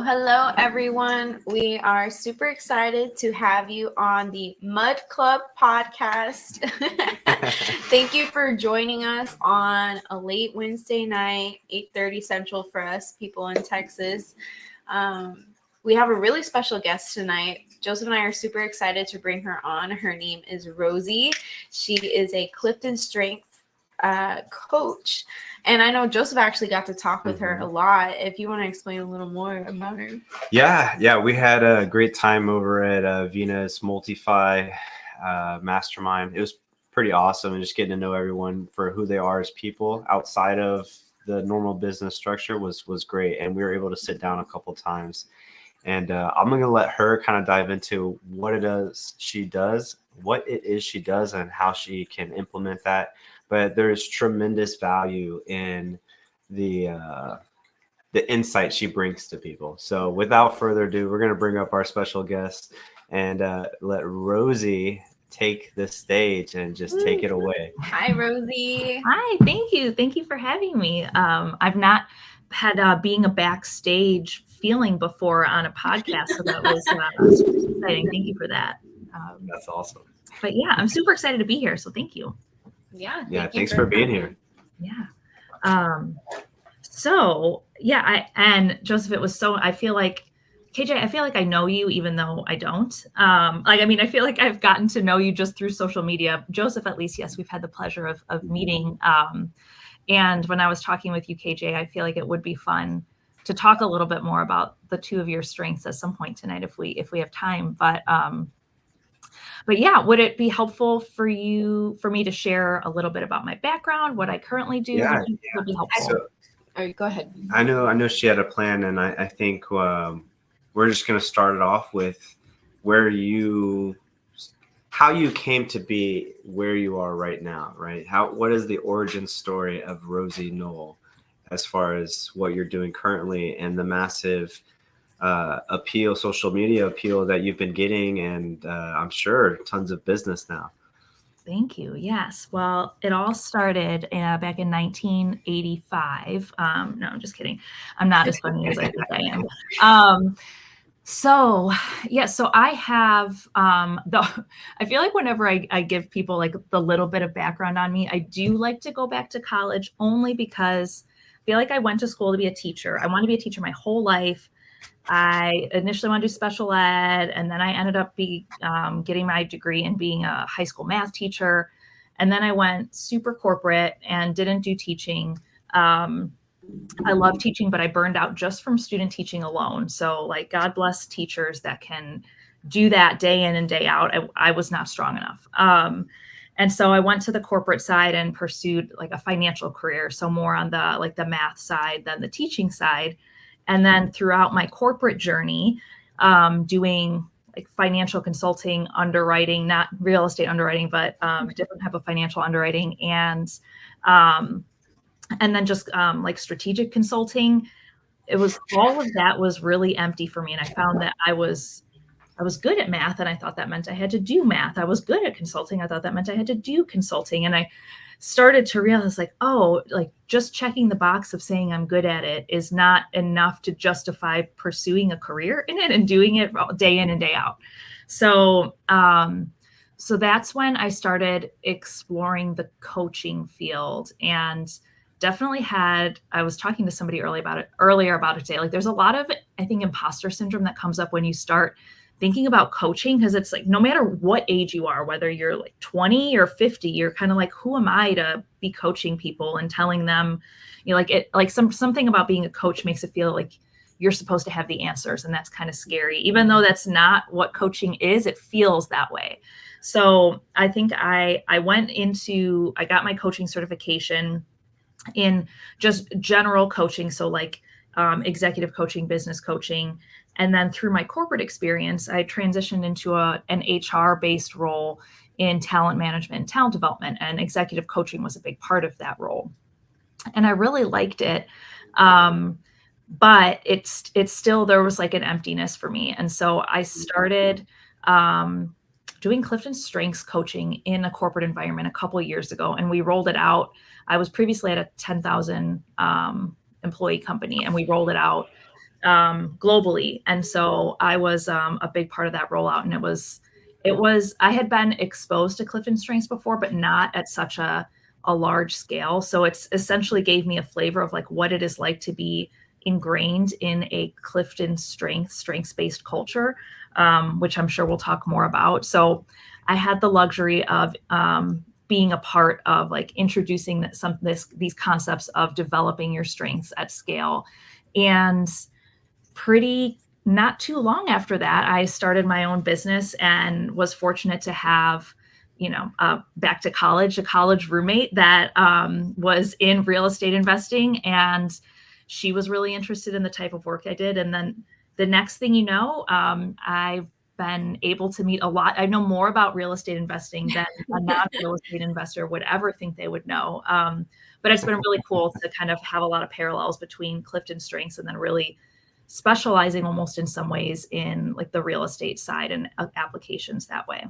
Hello, everyone. We are super excited to have you on the Mud Club podcast. Thank you for joining us on a late Wednesday night, 8:30 Central for us people in Texas. We have a really special guest tonight. Joseph and I are super excited to bring her on. Her name is Rosie. She is a Clifton Strengths coach. And I know Joseph actually got to talk with her a lot. If you want to explain a little more about her. Yeah. We had a great time over at Venus Multify Mastermind. It was pretty awesome, and just getting to know everyone for who they are as people outside of the normal business structure was great. And we were able to sit down a couple times. And I'm going to let her kind of dive into what it is she does, and how she can implement that. But there's tremendous value in the insight she brings to people. So without further ado, we're going to bring up our special guest and let Rosie take the stage and just take it away. Hi, Rosie. Hi, thank you. Thank you for having me. I've not had being a backstage feeling before on a podcast, so that was exciting. Thank you for that. That's awesome. But yeah, I'm super excited to be here, so thank you. Yeah. Thanks for being here. Yeah. And Joseph, it was so, I feel like, KJ, I feel like I know you even though I don't. I feel like I've gotten to know you just through social media. Joseph, at least, yes, we've had the pleasure of meeting. And when I was talking with you, KJ, I feel like it would be fun to talk a little bit more about the two of your strengths at some point tonight if we have time. But yeah, would it be helpful for me to share a little bit about my background, what I currently do? Yeah. Would be helpful. So, go ahead. I know she had a plan, and I think we're just going to start it off with how you came to be where you are right now, right? What is the origin story of Rosie Noel as far as what you're doing currently and the massive social media appeal that you've been getting, and I'm sure tons of business now. Thank you. Yes. Well, it all started back in 1985. No, I'm just kidding. I'm not as funny as I think I am. So I have I feel like whenever I give people like the little bit of background on me, I do like to go back to college only because I feel like I went to school to be a teacher. I wanted to be a teacher my whole life. I initially wanted to do special ed, and then I ended up getting my degree in being a high school math teacher. And then I went super corporate and didn't do teaching. I love teaching, but I burned out just from student teaching alone. So like, God bless teachers that can do that day in and day out. I was not strong enough. And so I went to the corporate side and pursued like a financial career. So more on the math side than the teaching side. And then throughout my corporate journey, doing like financial consulting, underwriting, not real estate underwriting, but different type of financial underwriting, and then just like strategic consulting. It was all of that was really empty for me. And I found that I was good at math, and I thought that meant I had to do math. I was good at consulting. I thought that meant I had to do consulting. And I started to realize like, oh, like just checking the box of saying I'm good at it is not enough to justify pursuing a career in it and doing it day in and day out. So that's when I started exploring the coaching field, and definitely I was talking to somebody earlier about it today. Like there's a lot of, I think, imposter syndrome that comes up when you start thinking about coaching, because it's like, no matter what age you are, whether you're like 20 or 50, you're kind of like, who am I to be coaching people and telling them, something about being a coach makes it feel like you're supposed to have the answers. And that's kind of scary, even though that's not what coaching is, it feels that way. So I think I got my coaching certification in just general coaching. So like executive coaching, business coaching. And then through my corporate experience, I transitioned into an HR-based role in talent management and talent development, and executive coaching was a big part of that role. And I really liked it. but it's still, there was like an emptiness for me. And so I started doing Clifton Strengths coaching in a corporate environment a couple of years ago, and we rolled it out. I was previously at a 10,000 employee company, and we rolled it out globally. And so I was a big part of that rollout. And I had been exposed to Clifton Strengths before, but not at such a large scale. So it's essentially gave me a flavor of like what it is like to be ingrained in a Clifton strengths-based culture, which I'm sure we'll talk more about. So I had the luxury of being a part of like introducing these concepts of developing your strengths at scale. And pretty not too long after that, I started my own business and was fortunate to have, back to college, a college roommate that was in real estate investing, and she was really interested in the type of work I did. And then the next thing you know, I've been able to meet a lot. I know more about real estate investing than a non-real estate investor would ever think they would know. But it's been really cool to kind of have a lot of parallels between Clifton Strengths and then really specializing almost in some ways in like the real estate side and applications that way.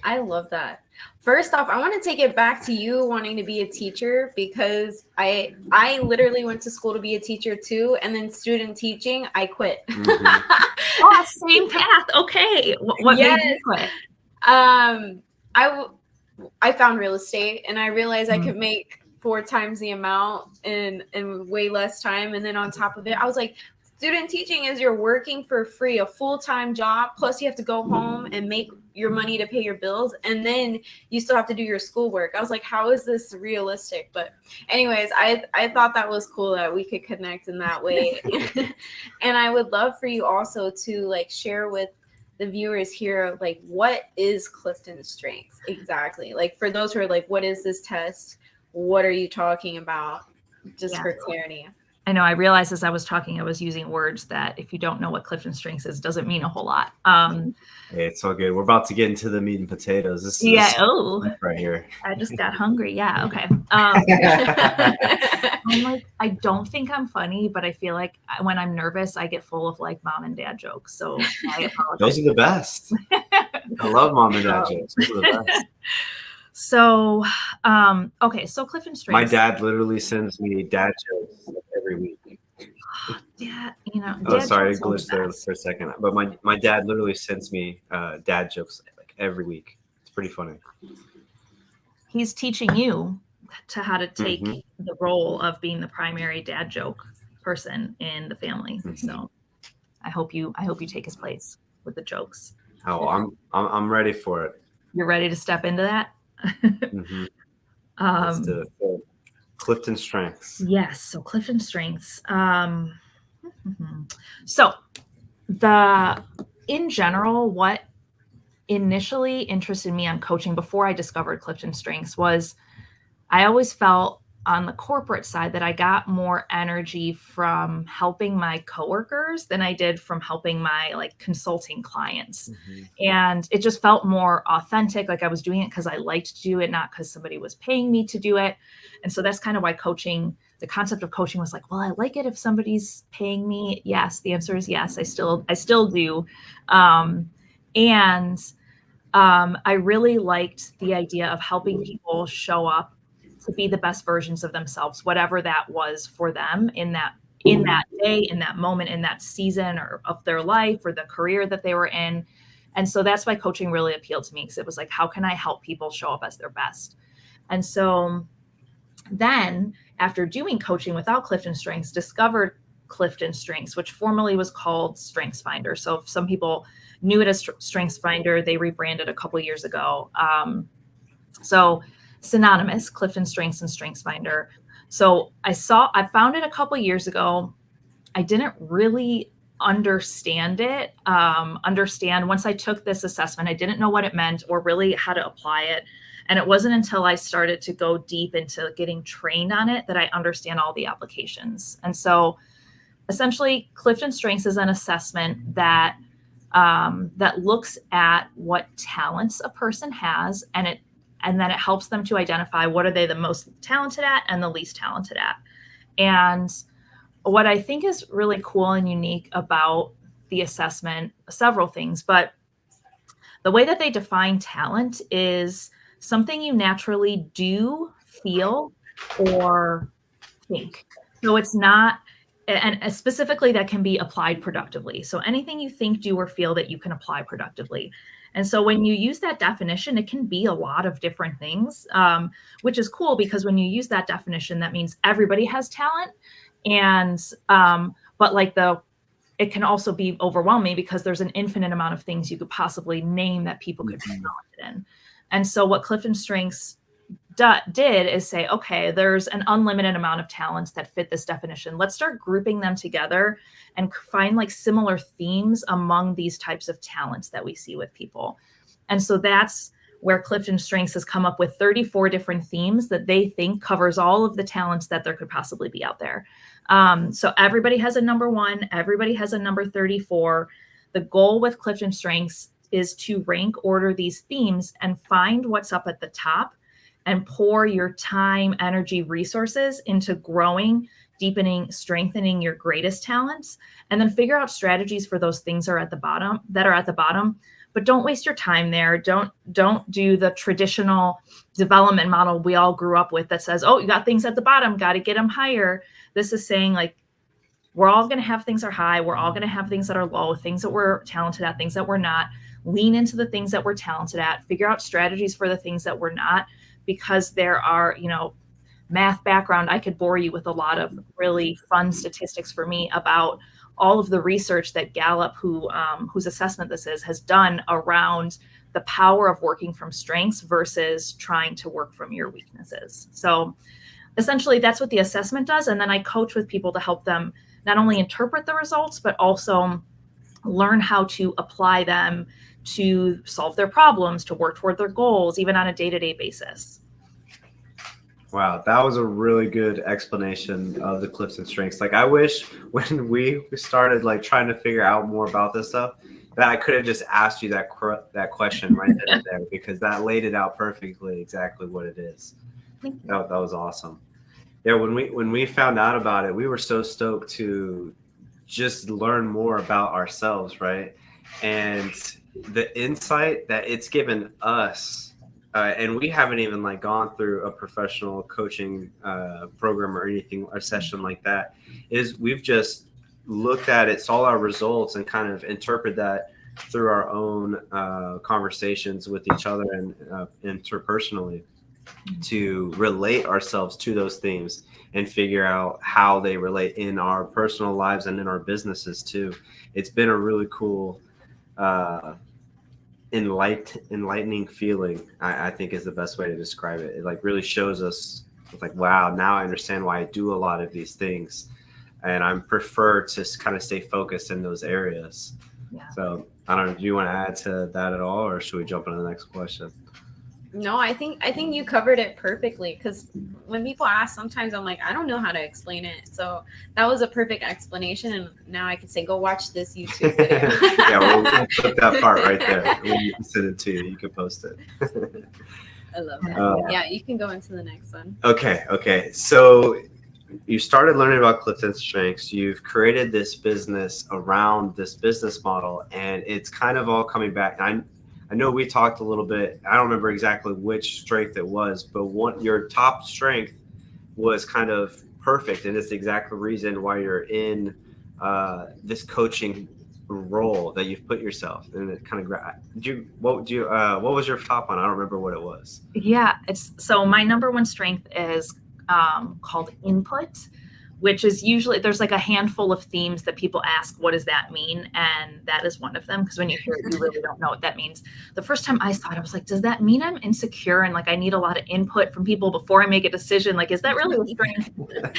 I love that. First off, I want to take it back to you wanting to be a teacher, because I literally went to school to be a teacher too, and then student teaching, I quit. Oh, same path. Okay. What made you quit? I found real estate, and I realized I could make 4 times the amount in way less time. And then on top of it, I was like, student teaching is you're working for free, a full-time job, plus you have to go home and make your money to pay your bills, and then you still have to do your schoolwork. I was like, how is this realistic? But anyways, I thought that was cool that we could connect in that way. And I would love for you also to like share with the viewers here, like, what is Clifton Strengths exactly? Like, for those who are like, what is this test? What are you talking about? Just for clarity. I know I realized as I was talking, I was using words that if you don't know what Clifton Strengths is, doesn't mean a whole lot. Hey, it's all good. We're about to get into the meat and potatoes. This is right here. I just got hungry. Yeah. Okay. I'm like, I don't think I'm funny, but I feel like when I'm nervous, I get full of like mom and dad jokes. So I apologize. Those are the best. I love mom and dad jokes. Those are the best. So, okay. So Clifton Strengths. My dad literally sends me dad jokes every week. Dad, sorry, I glitched there for a second. But my dad literally sends me dad jokes like every week. It's pretty funny. He's teaching you to how to take the role of being the primary dad joke person in the family. So I hope you take his place with the jokes. Oh, I'm ready for it. You're ready to step into that? Let's do it. Clifton Strengths. Yes. So Clifton Strengths. So in general, what initially interested me on coaching before I discovered Clifton Strengths was I always felt on the corporate side that I got more energy from helping my coworkers than I did from helping my like consulting clients. And it just felt more authentic. Like I was doing it because I liked to do it, not because somebody was paying me to do it. And so that's kind of why the concept of coaching was like, well, I like it if somebody's paying me. Yes. The answer is yes. I still do. I really liked the idea of helping people show up to be the best versions of themselves, whatever that was for them in that day, in that moment, in that season or of their life or the career that they were in. And so that's why coaching really appealed to me, because it was like, how can I help people show up as their best? And so then after doing coaching without Clifton Strengths, discovered Clifton Strengths, which formerly was called Strengths Finder. So if some people knew it as Strengths Finder, they rebranded a couple of years ago. So synonymous, Clifton Strengths and Strengths Finder. So I found it a couple of years ago. I didn't really understand it. Once I took this assessment, I didn't know what it meant or really how to apply it. And it wasn't until I started to go deep into getting trained on it that I understand all the applications. And so essentially Clifton Strengths is an assessment that looks at what talents a person has, and then it helps them to identify what are they the most talented at and the least talented at. And what I think is really cool and unique about the assessment, several things, but the way that they define talent is something you naturally do, feel, or think. So it's not, and specifically that can be applied productively. So anything you think, do, or feel that you can apply productively. And so when you use that definition, it can be a lot of different things, which is cool because when you use that definition, that means everybody has talent. And, but like it can also be overwhelming because there's an infinite amount of things you could possibly name that people could be talented in. And so what Clifton Strengths did is say, okay, there's an unlimited amount of talents that fit this definition. Let's start grouping them together and find like similar themes among these types of talents that we see with people. And so that's where Clifton Strengths has come up with 34 different themes that they think covers all of the talents that there could possibly be out there. So everybody has a number 1, everybody has a number 34. The goal with Clifton Strengths is to rank order these themes and find what's up at the top and pour your time, energy, resources into growing, deepening, strengthening your greatest talents, and then figure out strategies for those things that are at the bottom. But don't waste your time there. Don't do the traditional development model we all grew up with that says, oh, you got things at the bottom, got to get them higher. This is saying like, we're all going to have things that are high. We're all going to have things that are low, things that we're talented at, things that we're not. Lean into the things that we're talented at, figure out strategies for the things that we're not, because there are, math background, I could bore you with a lot of really fun statistics for me about all of the research that Gallup, whose assessment this is, has done around the power of working from strengths versus trying to work from your weaknesses. So essentially that's what the assessment does. And then I coach with people to help them not only interpret the results, but also learn how to apply them to solve their problems, to work toward their goals, even on a day-to-day basis. Wow, that was a really good explanation of the Clifton Strengths. Like, I wish when we started like trying to figure out more about this stuff, that I could have just asked you that question right then and there, because that laid it out perfectly, exactly what it is. That was awesome. Yeah, when we found out about it, we were so stoked to just learn more about ourselves, right? And the insight that it's given us. And we haven't even like gone through a professional coaching program or anything, or session like that. Is we've just looked at it, saw our results, and kind of interpret that through our own conversations with each other and interpersonally, to relate ourselves to those themes and figure out how they relate in our personal lives and in our businesses too. It's been a really cool enlightening feeling, I think is the best way to describe it. It like really shows us like, wow, now I understand why I do a lot of these things, and I prefer to kind of stay focused in those areas. Yeah. So I don't know, do you want to add to that at all, or should we jump into the next question? No, I think you covered it perfectly, because when people ask, sometimes I'm like, I don't know how to explain it. So that was a perfect explanation, and now I can say, go watch this YouTube video. Yeah, we'll put that part right there. We'll send it to you. You can post it. I love that. Yeah, you can go into the next one. Okay. So you started learning about Clifton Strengths. You've created this business around this business model, and it's kind of all coming back. I know we talked a little bit. I don't remember exactly which strength it was, but your top strength was kind of perfect, and it's the exact reason why you're in this coaching role that you've put yourself. And it kind of what was your top one? I don't remember what it was. Yeah, so my number 1 strength is called input, which is usually, there's like a handful of themes that people ask, what does that mean? And that is one of them, because when you hear it, you really don't know what that means. The first time I saw it, I was like, does that mean I'm insecure and like I need a lot of input from people before I make a decision? Like, is that really a strength?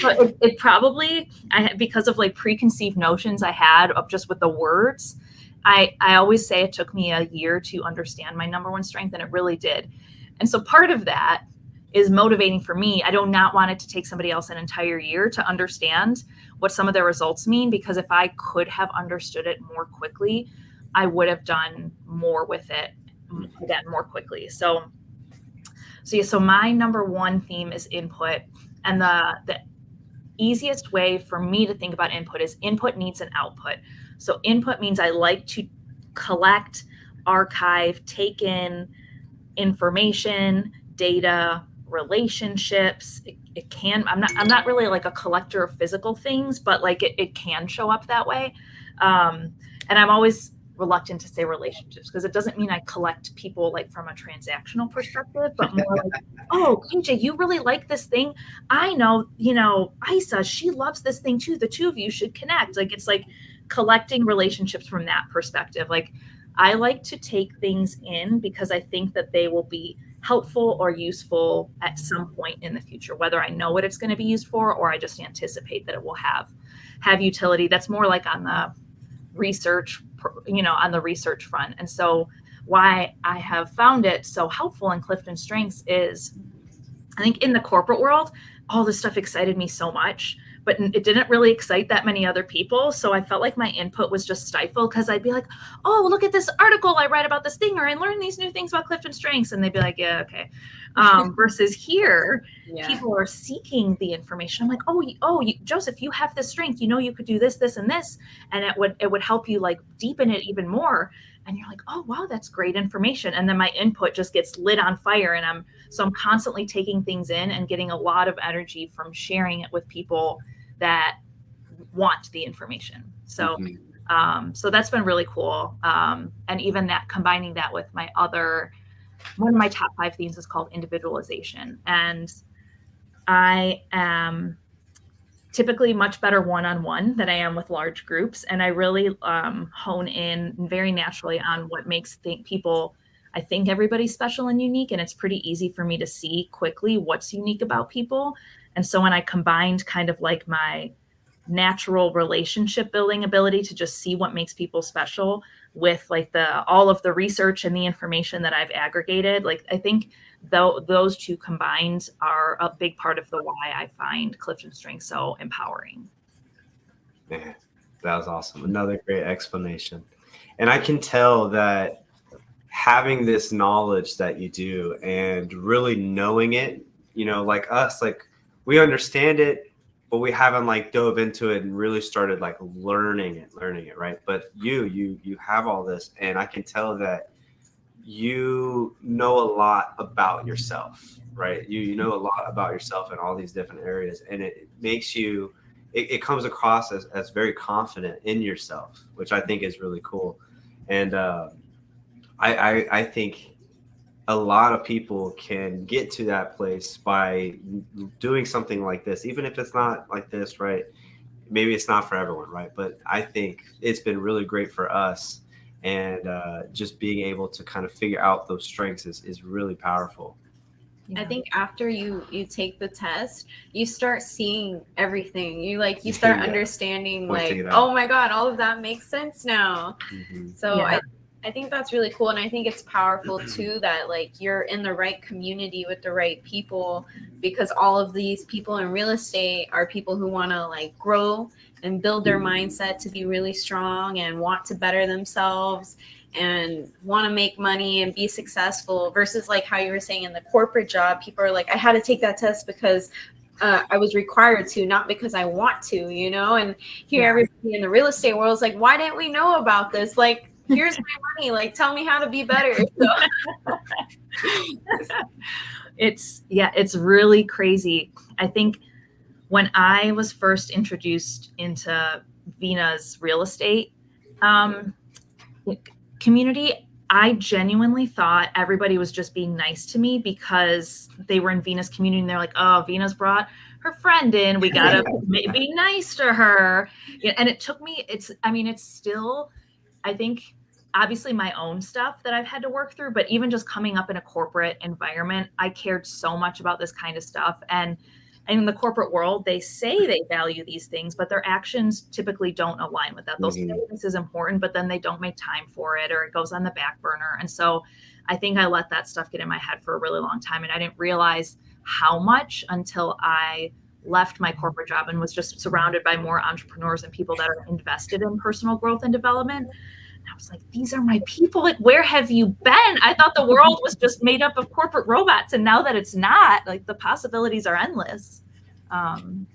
But it probably, because of like preconceived notions I had of just with the words, I always say it took me a year to understand my number 1 strength, and it really did. And so part of that is motivating for me. I do not want it to take somebody else an entire year to understand what some of their results mean, because if I could have understood it more quickly, I would have done more with it again more quickly. So my number 1 theme is input, and the easiest way for me to think about input is input needs an output. So input means I like to collect, archive, take in information, data, relationships. It can, I'm not really like a collector of physical things, but like it can show up that way. And I'm always reluctant to say relationships because it doesn't mean I collect people like from a transactional perspective, but more like, oh, KJ, you really like this thing. I know, Isa, she loves this thing too. The two of you should connect. Like, it's like collecting relationships from that perspective. Like, I like to take things in because I think that they will be helpful or useful at some point in the future, whether I know what it's going to be used for or I just anticipate that it will have utility. That's more like on the research, on the research front. And so why I have found it so helpful in Clifton Strengths is, I think in the corporate world, all this stuff excited me so much, but it didn't really excite that many other people. So I felt like my input was just stifled because I'd be like, oh, look at this article I read about this thing, or I learned these new things about Clifton Strengths. And they'd be like, yeah, okay. Versus here, people are seeking the information. I'm like, Joseph, you have this strength, you could do this, this, and this. And it would help you like deepen it even more. And you're like, oh, wow, that's great information. And then my input just gets lit on fire. And I'm constantly taking things in and getting a lot of energy from sharing it with people that want the information. So, so that's been really cool. And even that, combining that with one of my top 5 themes is called individualization. And I am typically much better one-on-one than I am with large groups. And I really hone in very naturally on what makes people, I think everybody's special and unique. And it's pretty easy for me to see quickly what's unique about people. And so when I combined kind of like my natural relationship building ability to just see what makes people special with like all of the research and the information that I've aggregated, like I think those two combined are a big part of the why I find Clifton Strengths so empowering. Yeah, that was awesome. Another great explanation. And I can tell that having this knowledge that you do and really knowing it, like us, like we understand it, but we haven't like dove into it and really started like learning it, right? But you have all this, and I can tell that you know a lot about yourself, right? You know a lot about yourself in all these different areas, and it makes you, it comes across as very confident in yourself, which I think is really cool. And I think a lot of people can get to that place by doing something like this, even if it's not like this, right? Maybe it's not for everyone, right? But I think it's been really great for us. And just being able to kind of figure out those strengths is really powerful. I think after you take the test, you start seeing everything. You start understanding like, oh my God, all of that makes sense now. So I think that's really cool. And I think it's powerful too that like you're in the right community with the right people, because all of these people in real estate are people who want to like grow and build their mindset to be really strong and want to better themselves and want to make money and be successful, versus like how you were saying in the corporate job, people are like, I had to take that test because I was required to, not because I want to, and here everybody in the real estate world is like, why didn't we know about this? Like, here's my money, like tell me how to be better. So. It's really crazy. I think when I was first introduced into Vina's real estate community, I genuinely thought everybody was just being nice to me because they were in Vina's community and they're like, oh, Vina's brought her friend in, we gotta be nice to her. And it took me, it's still, I think, obviously my own stuff that I've had to work through, but even just coming up in a corporate environment, I cared so much about this kind of stuff. And in the corporate world, they say they value these things, but their actions typically don't align with that. They'll say this is important, but then they don't make time for it, or it goes on the back burner. And so I think I let that stuff get in my head for a really long time. And I didn't realize how much until I left my corporate job and was just surrounded by more entrepreneurs and people that are invested in personal growth and development. And I was like, these are my people. Like, where have you been? I thought the world was just made up of corporate robots. And now that it's not, like, the possibilities are endless.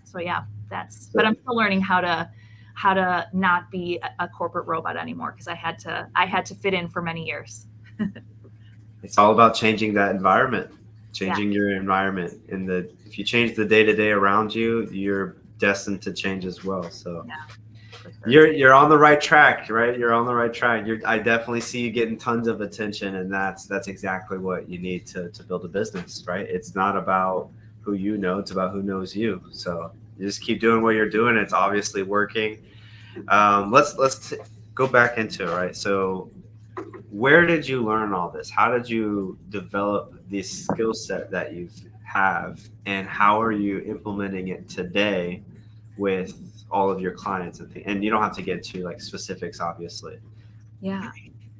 So yeah, but I'm still learning how to not be a corporate robot anymore, because I had to fit in for many years. It's all about changing that environment, changing your environment. And if you change the day-to-day around you, you're destined to change as well. So you're on the right track, right? You're on the right track. I definitely see you getting tons of attention, and that's exactly what you need to build a business, right? It's not about who you know, it's about who knows you. So you just keep doing what you're doing. It's obviously working. Let's go back into it, right? So where did you learn all this? How did you develop this skill set that you have, and how are you implementing it today with all of your clients and things? And you don't have to get to like specifics, obviously. Yeah.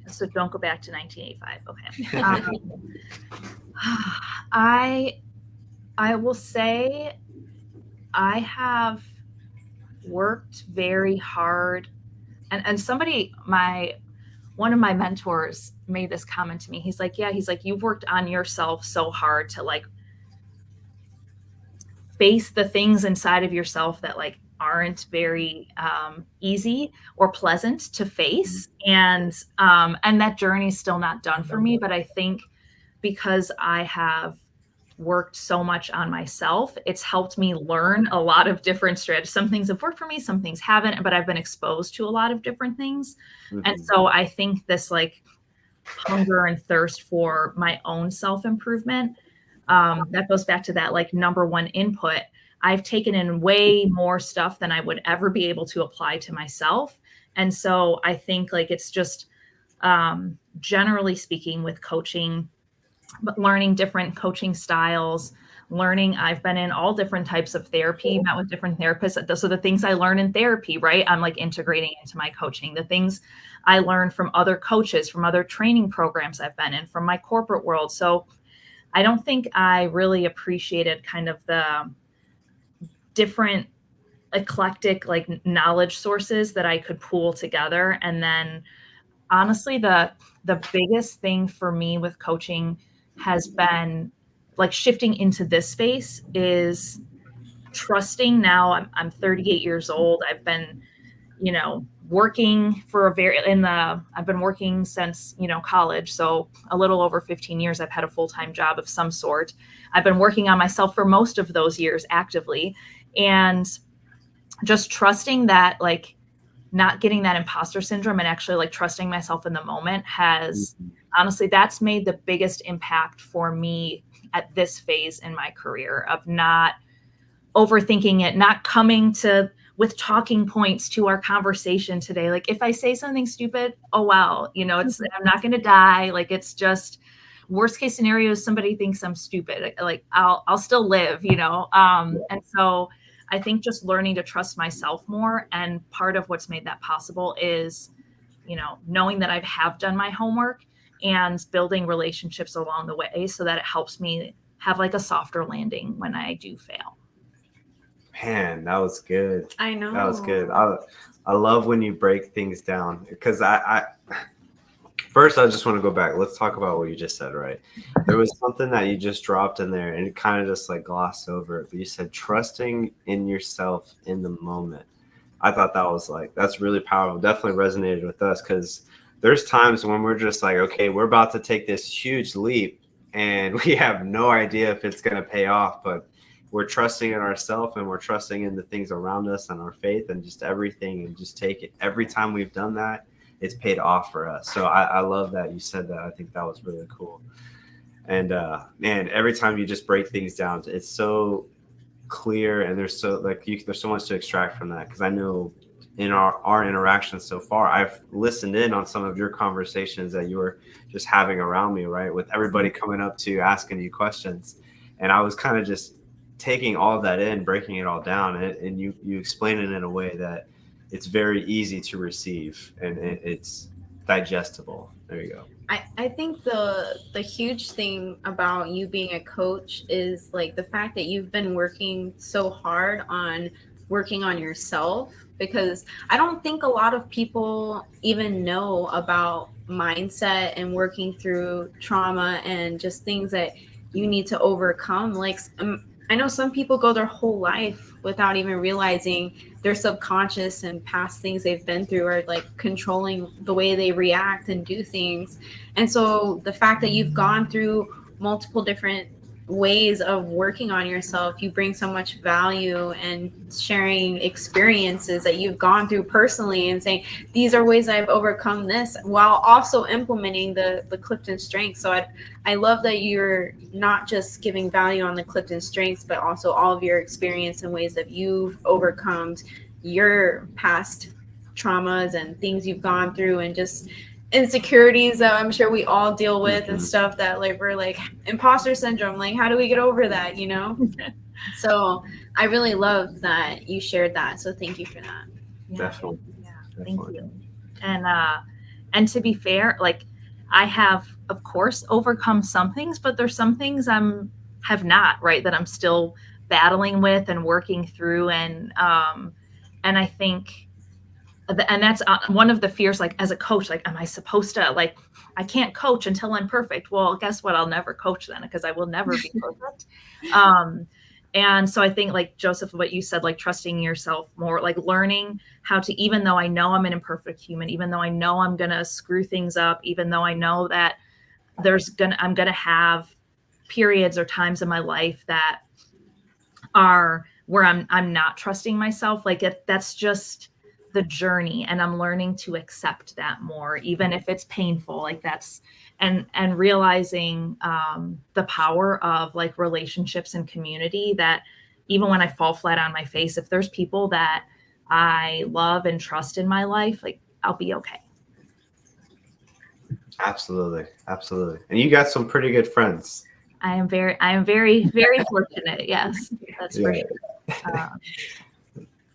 So don't go back to 1985. Okay. I will say I have worked very hard, and one of my mentors made this comment to me. He's like, you've worked on yourself so hard to like face the things inside of yourself that like aren't very easy or pleasant to face. And that journey's still not done for me. But I think because I have worked so much on myself, it's helped me learn a lot of different strategies. Some things have worked for me, some things haven't, but I've been exposed to a lot of different things. Mm-hmm. And so I think this like hunger and thirst for my own self-improvement, that goes back to that like number one input. I've taken in way more stuff than I would ever be able to apply to myself. And so I think like it's just generally speaking with coaching, but learning different coaching styles, I've been in all different types of therapy, met with different therapists. Those are the things I learn in therapy, right? I'm like integrating into my coaching, the things I learned from other coaches, from other training programs I've been in, from my corporate world. So I don't think I really appreciated kind of the different eclectic like knowledge sources that I could pool together. And then honestly, the biggest thing for me with coaching has been like shifting into this space is trusting. Now I'm 38 years old. I've been, working I've been working since, college. So a little over 15 years, I've had a full-time job of some sort. I've been working on myself for most of those years actively, and just trusting that, like, not getting that imposter syndrome and actually like trusting myself in the moment has honestly, that's made the biggest impact for me at this phase in my career, of not overthinking it, not coming with talking points to our conversation today. Like if I say something stupid, oh, well, I'm not going to die. Like it's just worst case scenario is somebody thinks I'm stupid. Like I'll still live, and so I think just learning to trust myself more. And part of what's made that possible is, knowing that I have done my homework and building relationships along the way so that it helps me have like a softer landing when I do fail. Man, that was good. I know. That was good. I love when you break things down, because first, I just want to go back. Let's talk about what you just said, right? There was something that you just dropped in there, and it kind of just like glossed over it. But you said trusting in yourself in the moment. I thought that's really powerful. Definitely resonated with us, because there's times when we're just like, okay, we're about to take this huge leap, and we have no idea if it's going to pay off, but we're trusting in ourselves, and we're trusting in the things around us and our faith and just everything, and just take it. Every time we've done that, it's paid off for us. So I love that you said that. I think that was really cool. And man, every time you just break things down, it's so clear, and there's so much to extract from that. Because I know in our interactions so far, I've listened in on some of your conversations that you were just having around me, right? With everybody coming up to you, asking you questions. And I was kind of just taking all of that in, breaking it all down, and you explain it in a way that it's very easy to receive, and it's digestible. There you go. I think the huge thing about you being a coach is like the fact that you've been working so hard on working on yourself, because I don't think a lot of people even know about mindset and working through trauma and just things that you need to overcome. Like, I know some people go their whole life without even realizing their subconscious and past things they've been through are like controlling the way they react and do things. And so the fact that you've gone through multiple different ways of working on yourself, you bring so much value and sharing experiences that you've gone through personally and saying these are ways I've overcome this, while also implementing the Clifton Strengths. So I love that you're not just giving value on the Clifton Strengths, but also all of your experience and ways that you've overcome your past traumas and things you've gone through, and just insecurities that I'm sure we all deal with and stuff that like we're like imposter syndrome, like how do we get over that, you know? So I really love that you shared that, so thank you for that. Definitely. Thank you. And to be fair, like I have of course overcome some things, but there's some things have not, right, that I'm still battling with and working through, and I think and that's one of the fears, like as a coach, like, am I supposed to, like, I can't coach until I'm perfect. Well, guess what? I'll never coach then, because I will never be perfect. And so I think, like Joseph, what you said, like trusting yourself more, like learning how to, even though I know I'm an imperfect human, even though I know I'm going to screw things up, even though I know that I'm going to have periods or times in my life that are where I'm not trusting myself. Like that's just the journey, and I'm learning to accept that more, even if it's painful. Like that's and realizing the power of like relationships and community, that even when I fall flat on my face, if there's people that I love and trust in my life, like I'll be okay. Absolutely. And you got some pretty good friends. I am very, very fortunate. Yes, that's for sure.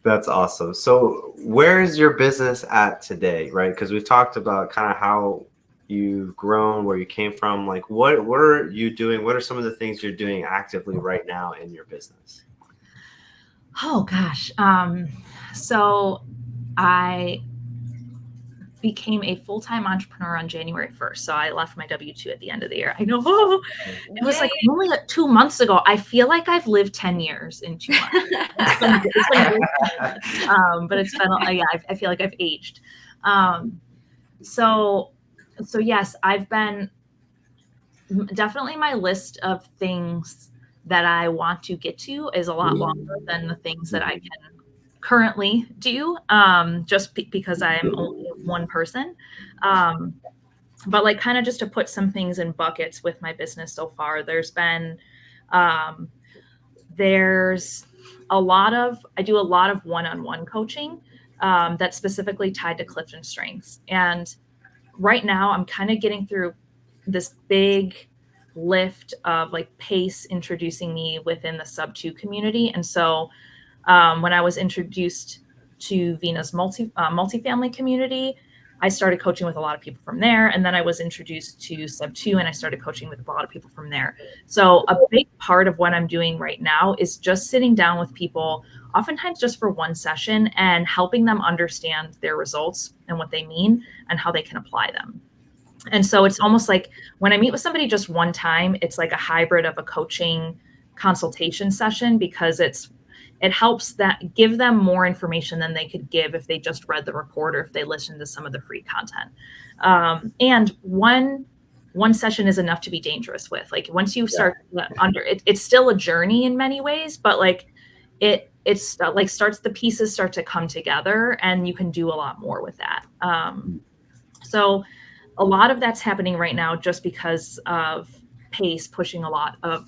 That's awesome. So where is your business at today, right? Because we've talked about kind of how you've grown, where you came from. Like what are you doing? What are some of the things you're doing actively right now in your business? Oh gosh. So I became a full-time entrepreneur on January 1st. So I left my W-2 at the end of the year. I know. It was like only 2 months ago. I feel like I've lived 10 years in 2 months. It's been but it's been, yeah, I feel like I've aged. So yes, I've been definitely, my list of things that I want to get to is a lot longer than the things that I can currently do, just because I'm only one person. But like kind of just to put some things in buckets with my business so far, there's been, there's I do a lot of one-on-one coaching that's specifically tied to Clifton Strengths. And right now I'm kind of getting through this big lift of like PACE introducing me within the sub 2 community. And so when I was introduced to Vina's multifamily community, I started coaching with a lot of people from there. And then I was introduced to sub 2, and I started coaching with a lot of people from there. So a big part of what I'm doing right now is just sitting down with people, oftentimes just for one session, and helping them understand their results and what they mean and how they can apply them. And so it's almost like when I meet with somebody just one time, it's like a hybrid of a coaching consultation session, because it helps that give them more information than they could give if they just read the report or if they listened to some of the free content. And one session is enough to be dangerous with. Like once you start it's still a journey in many ways, but like it's like the pieces start to come together, and you can do a lot more with that. So a lot of that's happening right now just because of PACE pushing a lot of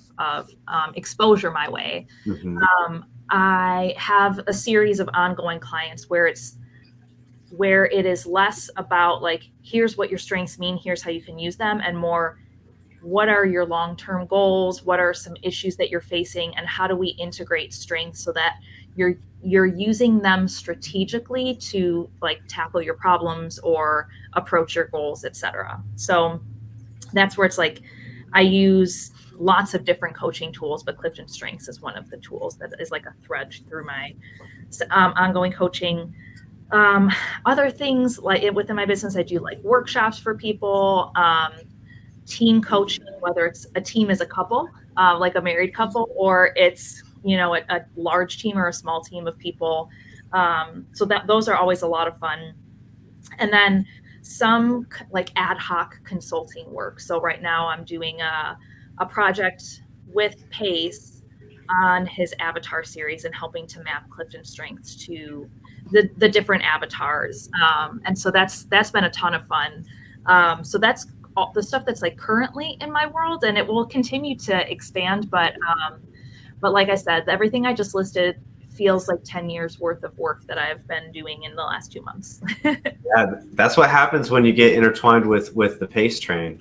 exposure my way. I have a series of ongoing clients where it is less about like, here's what your strengths mean, here's how you can use them, and more, what are your long-term goals? What are some issues that you're facing, and how do we integrate strengths so that you're using them strategically to like tackle your problems or approach your goals, etc. So that's where it's like I use lots of different coaching tools, but Clifton Strengths is one of the tools that is like a thread through my ongoing coaching. Other things like within my business, I do like workshops for people team coaching, whether it's a team as a couple, like a married couple, or it's, a large team or a small team of people. So those are always a lot of fun. And then some like ad hoc consulting work. So right now I'm doing a project with Pace on his avatar series and helping to map Clifton Strengths to the different avatars. And so that's been a ton of fun. So that's all the stuff that's like currently in my world, and it will continue to expand. But like I said, everything I just listed feels like 10 years worth of work that I've been doing in the last 2 months. Yeah, that's what happens when you get intertwined with the pace train.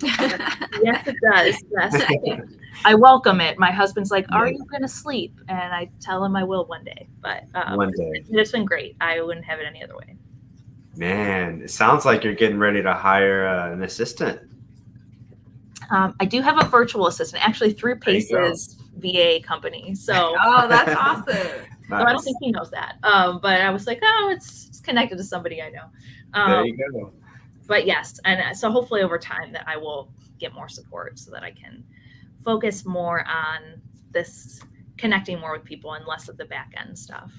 Yes, it does. Yes. I welcome it. My husband's like, are you going to sleep? And I tell him I will one day. But one day. It's been great. I wouldn't have it any other way. Man, it sounds like you're getting ready to hire an assistant. I do have a virtual assistant, actually through Pace's VA company. So oh, that's awesome. Nice. So I don't think he knows that. But I was like, oh, it's connected to somebody I know. There you go. But yes, and so hopefully over time that I will get more support so that I can focus more on this connecting more with people and less of the back end stuff.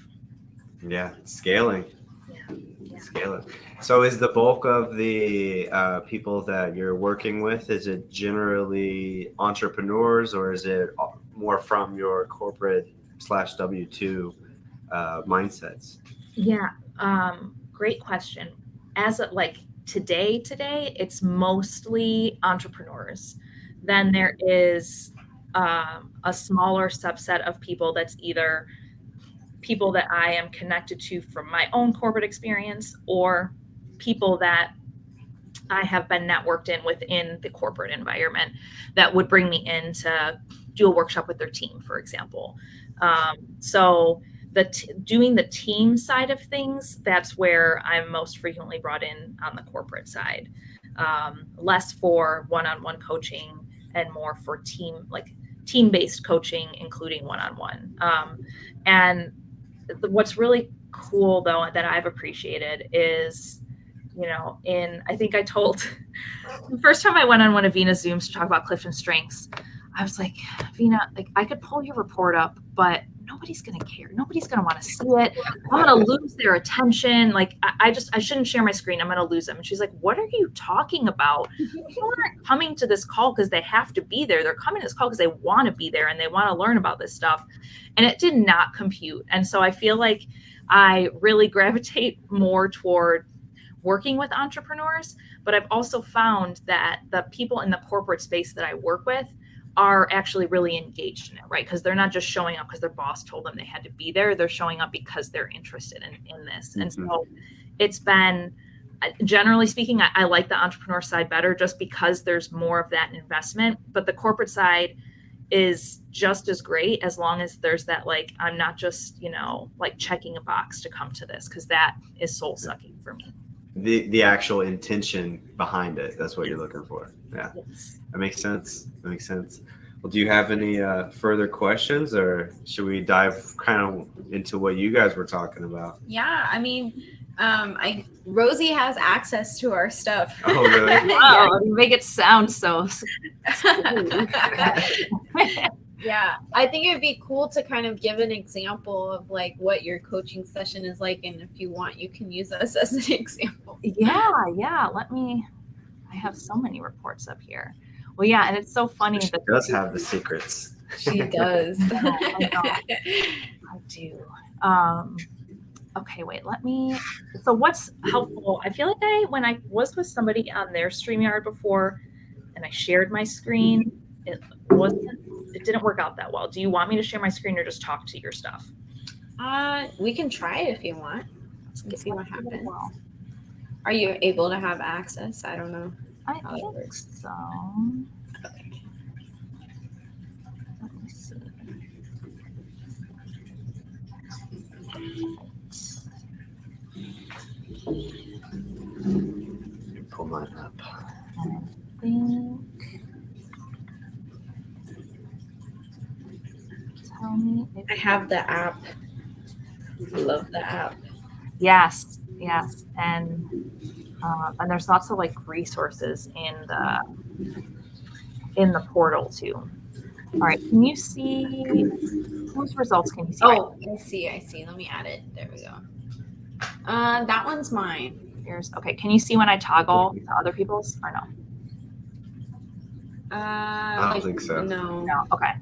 Yeah, scaling. Yeah. Scaling. So is the bulk of the people that you're working with, is it generally entrepreneurs, or is it more from your corporate / W-2 mindsets? Yeah, great question. As of like today, it's mostly entrepreneurs. Then there is a smaller subset of people that's either people that I am connected to from my own corporate experience, or people that I have been networked in within the corporate environment that would bring me in to do a workshop with their team, for example. So doing the team side of things, that's where I'm most frequently brought in on the corporate side. Less for one-on-one coaching and more for team-based coaching, including one-on-one. And what's really cool though that I've appreciated is, I think I told the first time I went on one of Vina's Zooms to talk about Clifton Strengths, I was like, Vina, like I could pull your report up, but nobody's going to care. Nobody's going to want to see it. I'm going to lose their attention. Like I shouldn't share my screen. I'm going to lose them. And she's like, what are you talking about? People aren't coming to this call because they have to be there. They're coming to this call because they want to be there and they want to learn about this stuff. And it did not compute. And so I feel like I really gravitate more toward working with entrepreneurs, but I've also found that the people in the corporate space that I work with are actually really engaged in it, right? Because they're not just showing up because their boss told them they had to be there. They're showing up because they're interested in this. Mm-hmm. And so it's been, generally speaking, I like the entrepreneur side better just because there's more of that investment. But the corporate side is just as great as long as there's that, like, I'm not just, like checking a box to come to this, because that is soul sucking for me. The actual intention behind it, that's what you're looking for. Yeah. Yes. That makes sense. Well, do you have any further questions, or should we dive kind of into what you guys were talking about? Yeah, I mean, Rosie has access to our stuff. Oh, really? Wow, you make it sound so. Yeah, I think it'd be cool to kind of give an example of like what your coaching session is like, and if you want, you can use us as an example. Yeah. I have so many reports up here. Well, yeah, and it's so funny she does have the secrets. She does. I do. Okay, wait, so what's helpful? I feel like when I was with somebody on their StreamYard before and I shared my screen, it didn't work out that well. Do you want me to share my screen or just talk to your stuff? We can try it if you want. Let's see what happens. Are you able to have access? I don't know. I think so. Okay. Let me see. Pull mine up. I think. Tell me. I have the app. I love the app. Yes, and there's lots of like resources in in the portal too. All right, can you see whose results can you see? Oh, I see. Let me add it. There we go. That one's mine. Okay, can you see when I toggle to other people's or no? I don't think so. No. Okay.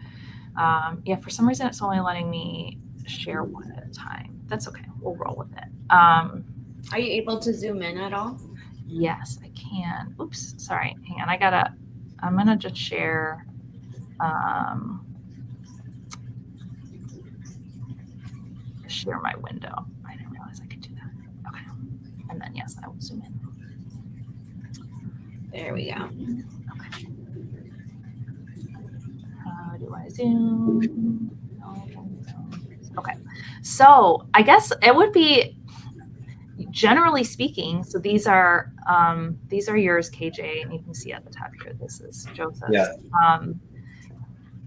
Yeah, for some reason it's only letting me share one at a time. That's okay. We'll roll with it. Are you able to zoom in at all? Yes, I can. Oops, sorry. Hang on. I'm gonna just share. Share my window. I didn't realize I could do that. Okay. And then yes, I will zoom in. There we go. Okay. How do I zoom? Okay. So I guess it would be, generally speaking, so these are yours, KJ, and you can see at the top here, this is Joseph's. Yeah.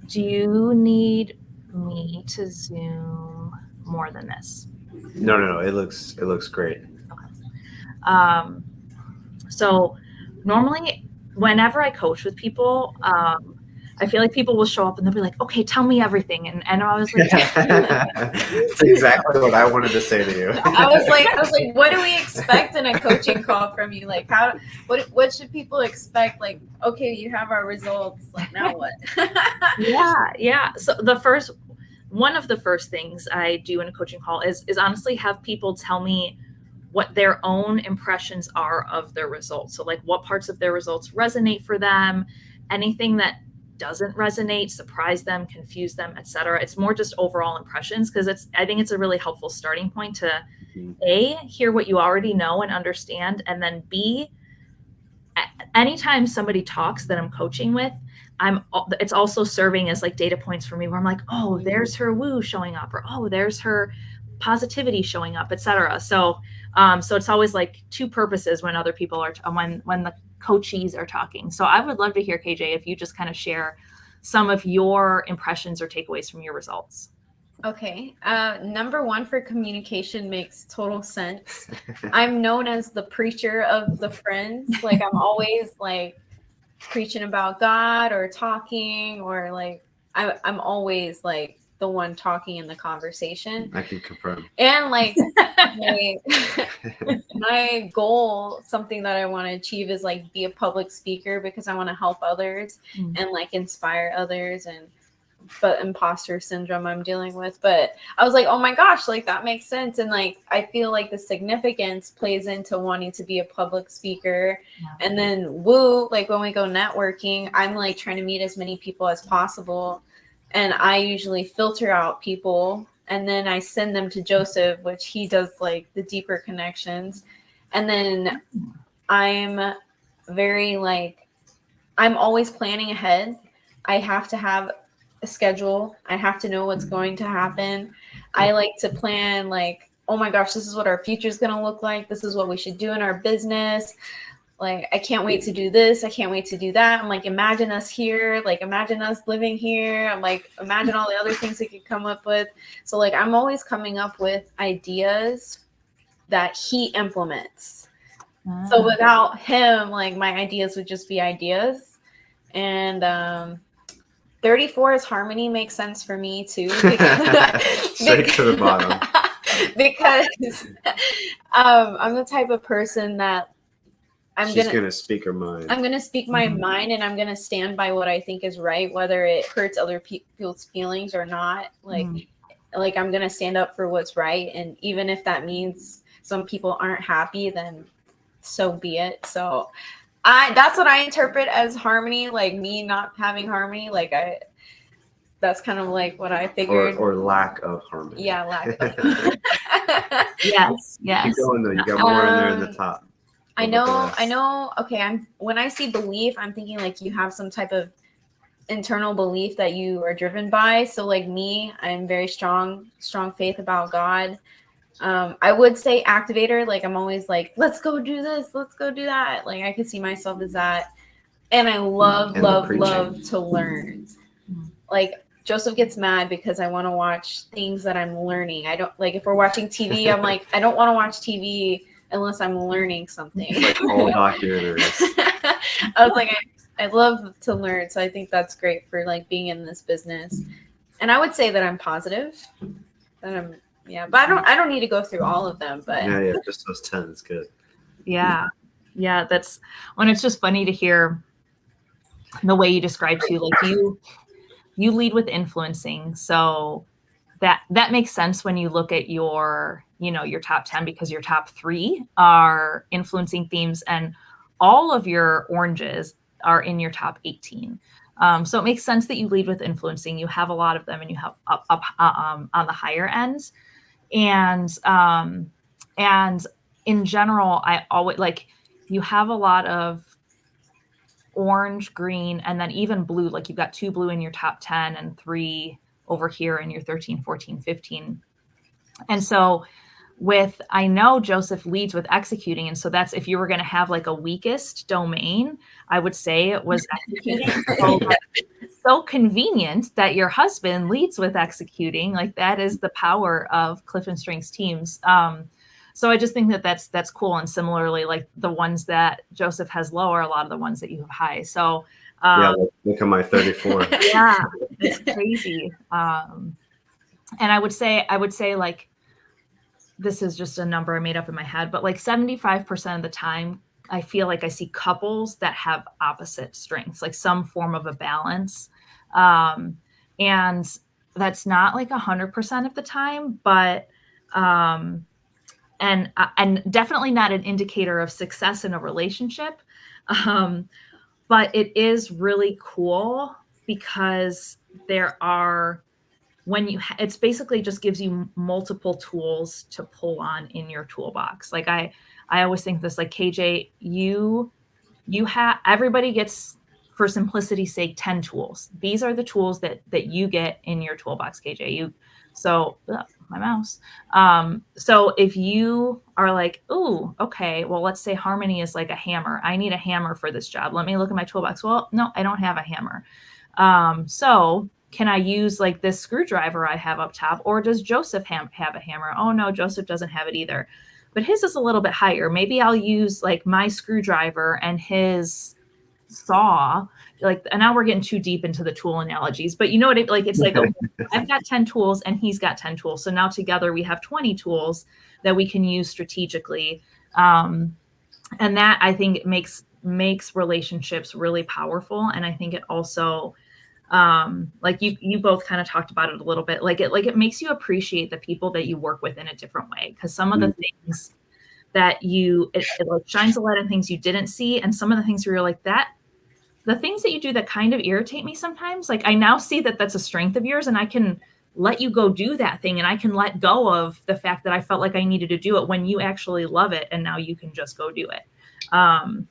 Do you need me to zoom more than this? No. It looks great. Okay. So normally whenever I coach with people, I feel like people will show up and they'll be like, okay, tell me everything. And I was like, That's exactly what I wanted to say to you. I was like, what do we expect in a coaching call from you? Like, what should people expect? Like, okay, you have our results. Like, now what? Yeah. So one of the first things I do in a coaching call is honestly have people tell me what their own impressions are of their results. So like what parts of their results resonate for them, anything that doesn't resonate, surprise them, confuse them, etc. It's more just overall impressions, because I think it's a really helpful starting point to A, hear what you already know and understand, and then B, anytime somebody talks that I'm coaching with, it's also serving as like data points for me where I'm like, oh, there's her woo showing up, or oh, there's her positivity showing up, etc. So it's always like two purposes when other people are when the coachees are talking. So I would love to hear, KJ, if you just kind of share some of your impressions or takeaways from your results. Okay. Number one, for communication makes total sense. I'm known as the preacher of the friends. Like, I'm always like preaching about God or talking, or like I'm always like the one talking in the conversation. I can confirm. And like my goal, something that I want to achieve, is like be a public speaker, because I want to help others and like inspire others. But imposter syndrome I'm dealing with. But I was like, oh my gosh, like that makes sense. And like, I feel like the significance plays into wanting to be a public speaker. Yeah. And then woo, like when we go networking, I'm like trying to meet as many people as possible. And I usually filter out people, and then I send them to Joseph, which he does like the deeper connections. And then I'm very like, I'm always planning ahead. I have to have a schedule. I have to know what's going to happen. I like to plan like, oh my gosh, this is what our future is going to look like. This is what we should do in our business. Like, I can't wait to do this. I can't wait to do that. I'm like, imagine us here. Like, imagine us living here. I'm like, imagine all the other things we could come up with. So like, I'm always coming up with ideas that he implements. So without him, like my ideas would just be ideas. And 34 is harmony makes sense for me too. Straight to the bottom. Because I'm the type of person that She's gonna speak her mind. I'm gonna speak my mind, and I'm gonna stand by what I think is right, whether it hurts other people's feelings or not. Like I'm gonna stand up for what's right, and even if that means some people aren't happy, then so be it. So that's what I interpret as harmony, like me not having harmony. Like that's kind of like what I figured. Or lack of harmony. Yeah, lack of harmony. Yes. Keep going though. You got more in there in the top. I know. Okay, when I see belief, I'm thinking like you have some type of internal belief that you are driven by. So like me, I'm very strong faith about God. I would say activator. Like I'm always like, let's go do this, let's go do that. Like I could see myself as that. And I love to learn. Like Joseph gets mad because I want to watch things that I'm learning. I don't like, if we're watching TV, I'm like, I don't want to watch TV unless I'm learning something. Like all documentaries. I was like, I love to learn. So I think that's great for like being in this business. And I would say that I'm positive. That I'm, yeah, but I don't need to go through all of them, but Yeah, just those 10 is good. Yeah. Yeah. That's when it's just funny to hear the way you describe too, like you lead with influencing. So that makes sense when you look at your, your top 10, because your top 3 are influencing themes and all of your oranges are in your top 18. So it makes sense that you lead with influencing. You have a lot of them and you have up on the higher end. And in general, I always like, you have a lot of orange, green, and then even blue. Like you've got 2 blue in your top 10 and 3 over here in your 13, 14, 15. And so I know Joseph leads with executing. And so that's, if you were going to have like a weakest domain, I would say it was executing. So convenient that your husband leads with executing. Like that is the power of Clifton Strengths teams. So I just think that that's cool. And similarly, like the ones that Joseph has low are a lot of the ones that you have high. So yeah, look at my 34. Yeah, it's crazy. And I would say like, this is just a number I made up in my head, but like 75% of the time, I feel like I see couples that have opposite strengths, like some form of a balance. And that's not like 100% of the time, but and definitely not an indicator of success in a relationship. But it is really cool because there are, it's basically just gives you multiple tools to pull on in your toolbox. Like I always think this, like KJ, you have, everybody gets, for simplicity's sake, 10 tools. These are the tools that you get in your toolbox, KJ. My mouse. So if you are like, oh, okay, well, let's say harmony is like a hammer. I need a hammer for this job. Let me look at my toolbox. Well, no, I don't have a hammer. So can I use like this screwdriver I have up top, or does Joseph have a hammer? Oh no, Joseph doesn't have it either, but his is a little bit higher. Maybe I'll use like my screwdriver and his saw. Like, and now we're getting too deep into the tool analogies, but you know what like, it's like, okay, I've got 10 tools and he's got 10 tools. So now together we have 20 tools that we can use strategically. And that, I think, it makes relationships really powerful. And I think it also, like you both kind of talked about it a little bit, like it makes you appreciate the people that you work with in a different way. Because some of the things that it like shines a light on things you didn't see. And some of the things where you're like, the things that you do that kind of irritate me sometimes, like I now see that that's a strength of yours, and I can let you go do that thing, and I can let go of the fact that I felt like I needed to do it when you actually love it, and now you can just go do it.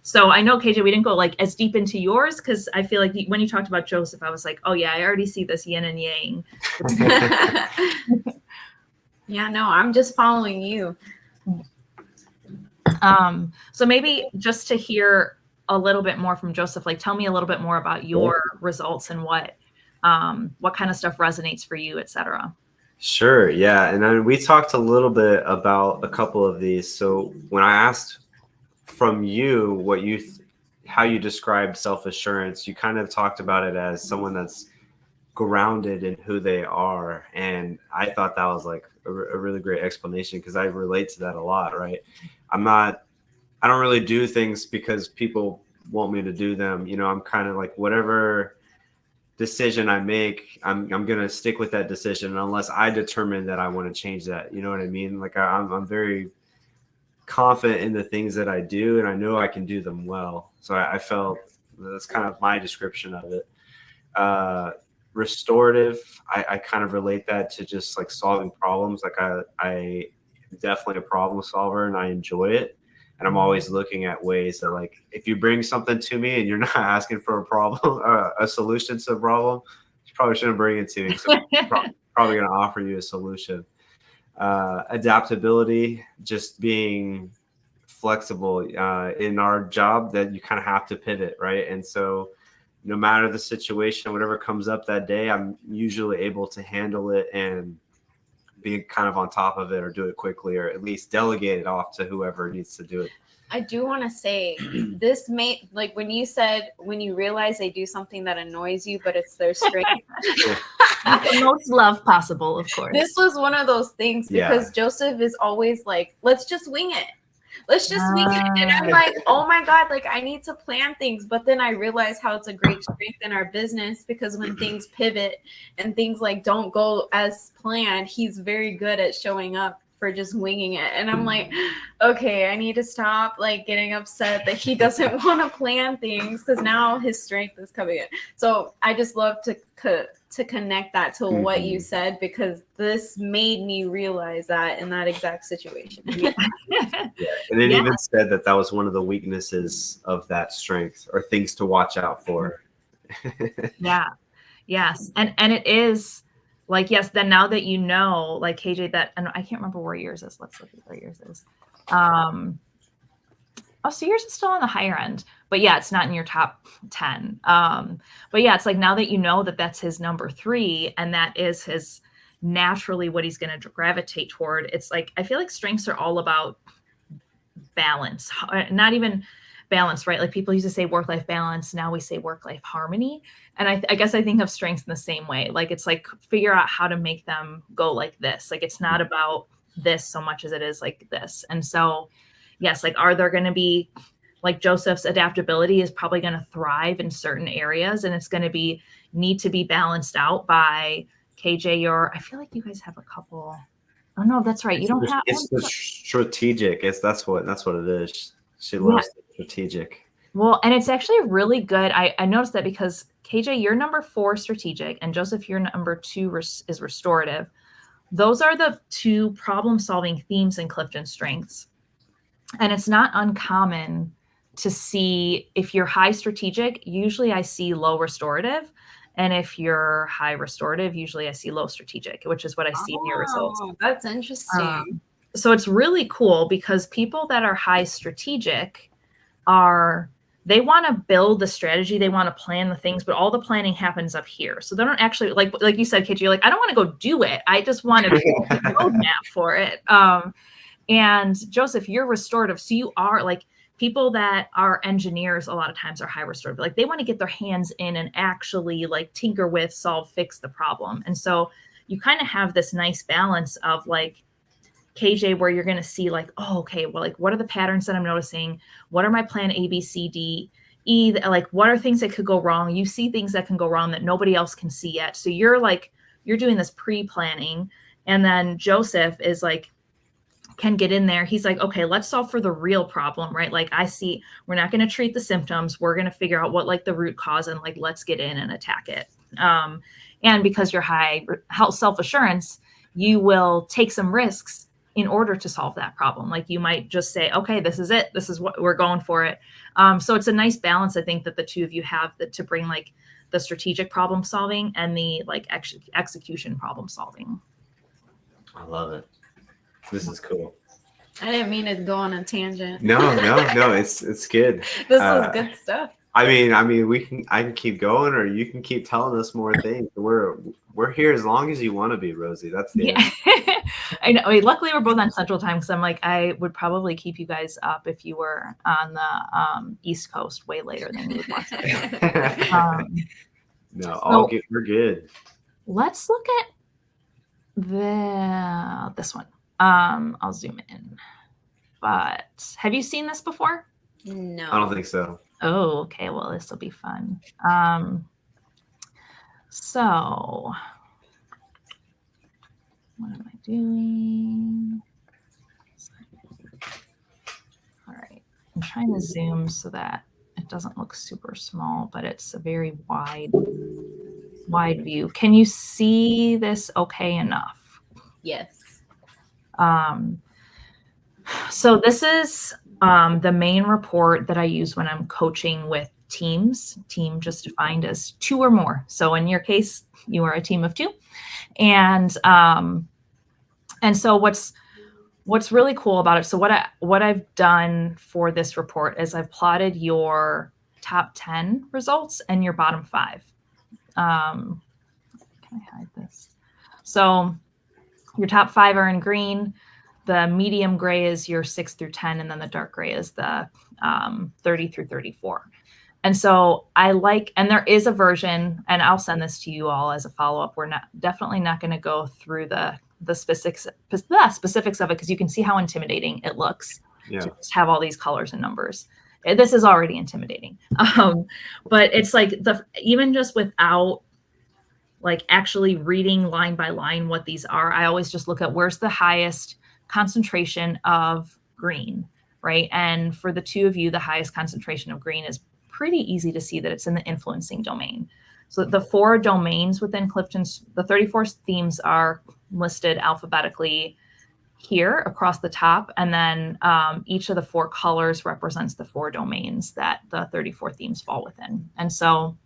So I know, KJ, we didn't go like as deep into yours, because I feel like when you talked about Joseph, I was like, oh yeah, I already see this yin and yang. Yeah, no, I'm just following you. So maybe just to hear a little bit more from Joseph, like tell me a little bit more about your results and what kind of stuff resonates for you, etc. Sure. Yeah. And then we talked a little bit about a couple of these. So when I asked from you what how you described self-assurance, you kind of talked about it as someone that's grounded in who they are. And I thought that was like a really great explanation, because I relate to that a lot, right? I don't really do things because people want me to do them. You know, I'm kind of like, whatever decision I make, I'm going to stick with that decision unless I determine that I want to change that. You know what I mean? Like I'm very confident in the things that I do, and I know I can do them well. So I felt that's kind of my description of it. Restorative, I kind of relate that to just like solving problems. Like I definitely a problem solver, and I enjoy it. And I'm always looking at ways that, like, if you bring something to me and you're not asking for a problem, a solution to a problem, you probably shouldn't bring it to me. So I'm probably going to offer you a solution. Adaptability, just being flexible in our job, that you kind of have to pivot, right? And so no matter the situation, whatever comes up that day, I'm usually able to handle it and be kind of on top of it, or do it quickly, or at least delegate it off to whoever needs to do it. I do want to say this may, like when you said, when you realize they do something that annoys you, but it's their strength. With the most love possible, of course. This was one of those things because Joseph is always like, let's just wing it. Let's just wing it. And I'm like, oh my God, like I need to plan things. But then I realize how it's a great strength in our business, because when things pivot and things like don't go as planned, he's very good at showing up for just winging it. And I'm like, okay, I need to stop like getting upset that he doesn't want to plan things, because now his strength is coming in. So I just love to connect that to what you said, because this made me realize that in that exact situation. Yeah. And it even said that was one of the weaknesses of that strength, or things to watch out for. Yes. And it is like, yes, then now that you know, like KJ, that, and I can't remember where yours is. Let's look at where yours is. So yours is still on the higher end, but yeah, it's not in your top 10. But yeah, it's like, now that you know that that's his number 3, and that is his naturally what he's going to gravitate toward. It's like, I feel like strengths are all about balance, not even balance, right? Like people used to say work-life balance. Now we say work-life harmony. And I guess I think of strengths in the same way. Like, it's like, figure out how to make them go like this. Like, it's not about this so much as it is like this. And so, yes, like, are there going to be, like, Joseph's adaptability is probably going to thrive in certain areas, and it's going to need to be balanced out by KJ. I feel like you guys have a couple. Oh no, that's right. You don't have. It's the strategic. That's what it is. She loves the strategic. Well, and it's actually really good. I noticed that because KJ, you're number 4 strategic, and Joseph, you're number 2 is restorative. Those are the 2 problem-solving themes in Clifton Strengths. And it's not uncommon to see, if you're high strategic, usually I see low restorative. And if you're high restorative, usually I see low strategic, which is what I see in your results. That's interesting. So it's really cool, because people that are high strategic they want to build the strategy, they want to plan the things, but all the planning happens up here. So they don't actually, like you said, KJ, you're like, I don't want to go do it. I just want to build a roadmap for it. And Joseph, you're restorative. So you are like, people that are engineers a lot of times are high restorative. Like, they want to get their hands in and actually like tinker with, solve, fix the problem. And so you kind of have this nice balance of like KJ, where you're going to see like, oh, okay, well, like, what are the patterns that I'm noticing? What are my plan A, B, C, D, E? Like, what are things that could go wrong? You see things that can go wrong that nobody else can see yet. So you're doing this pre-planning. And then Joseph is like, can get in there. He's like, okay, let's solve for the real problem, right? Like, I see, we're not going to treat the symptoms. We're going to figure out what like the root cause, and like, let's get in and attack it. And because you're high self-assurance, you will take some risks in order to solve that problem. Like, you might just say, okay, this is it. This is what we're going for it. So it's a nice balance, I think, that the 2 of you have, that to bring like the strategic problem solving and the like execution problem solving. I love it. This is cool. I didn't mean to go on a tangent. No, it's good. This is good stuff. I mean, I can keep going, or you can keep telling us more things. We're here as long as you want to be, Rosie. That's the end. I know. I mean, luckily, we're both on Central Time, because I'm like, I would probably keep you guys up if you were on the East Coast way later than you would watch it. We're good. Let's look at this one. I'll zoom in. But have you seen this before? No. I don't think so. Oh, okay. Well, this will be fun. So what am I doing? All right. I'm trying to zoom so that it doesn't look super small, but it's a very wide view. Can you see this okay enough? Yes. So this is the main report that I use when I'm coaching with teams. Team just defined as 2 or more. So in your case, you are a team of 2. And so what's really cool about it. So what I've done for this report is I've plotted your top 10 results and your bottom 5. Can I hide this? So your top 5 are in green. The medium gray is your 6 through 10, and then the dark gray is the 30 through 34. And so and there is a version, and I'll send this to you all as a follow-up. We're definitely not going to go through the specifics of it, because you can see how intimidating it looks to just have all these colors and numbers. This is already intimidating. But it's like even just without like actually reading line by line what these are, I always just look at where's the highest concentration of green, right? And for the two of you, the highest concentration of green is pretty easy to see that it's in the influencing domain. So the 4 domains within Clifton's, the 34 themes are listed alphabetically here across the top. And then each of the 4 colors represents the 4 domains that the 34 themes fall within. And so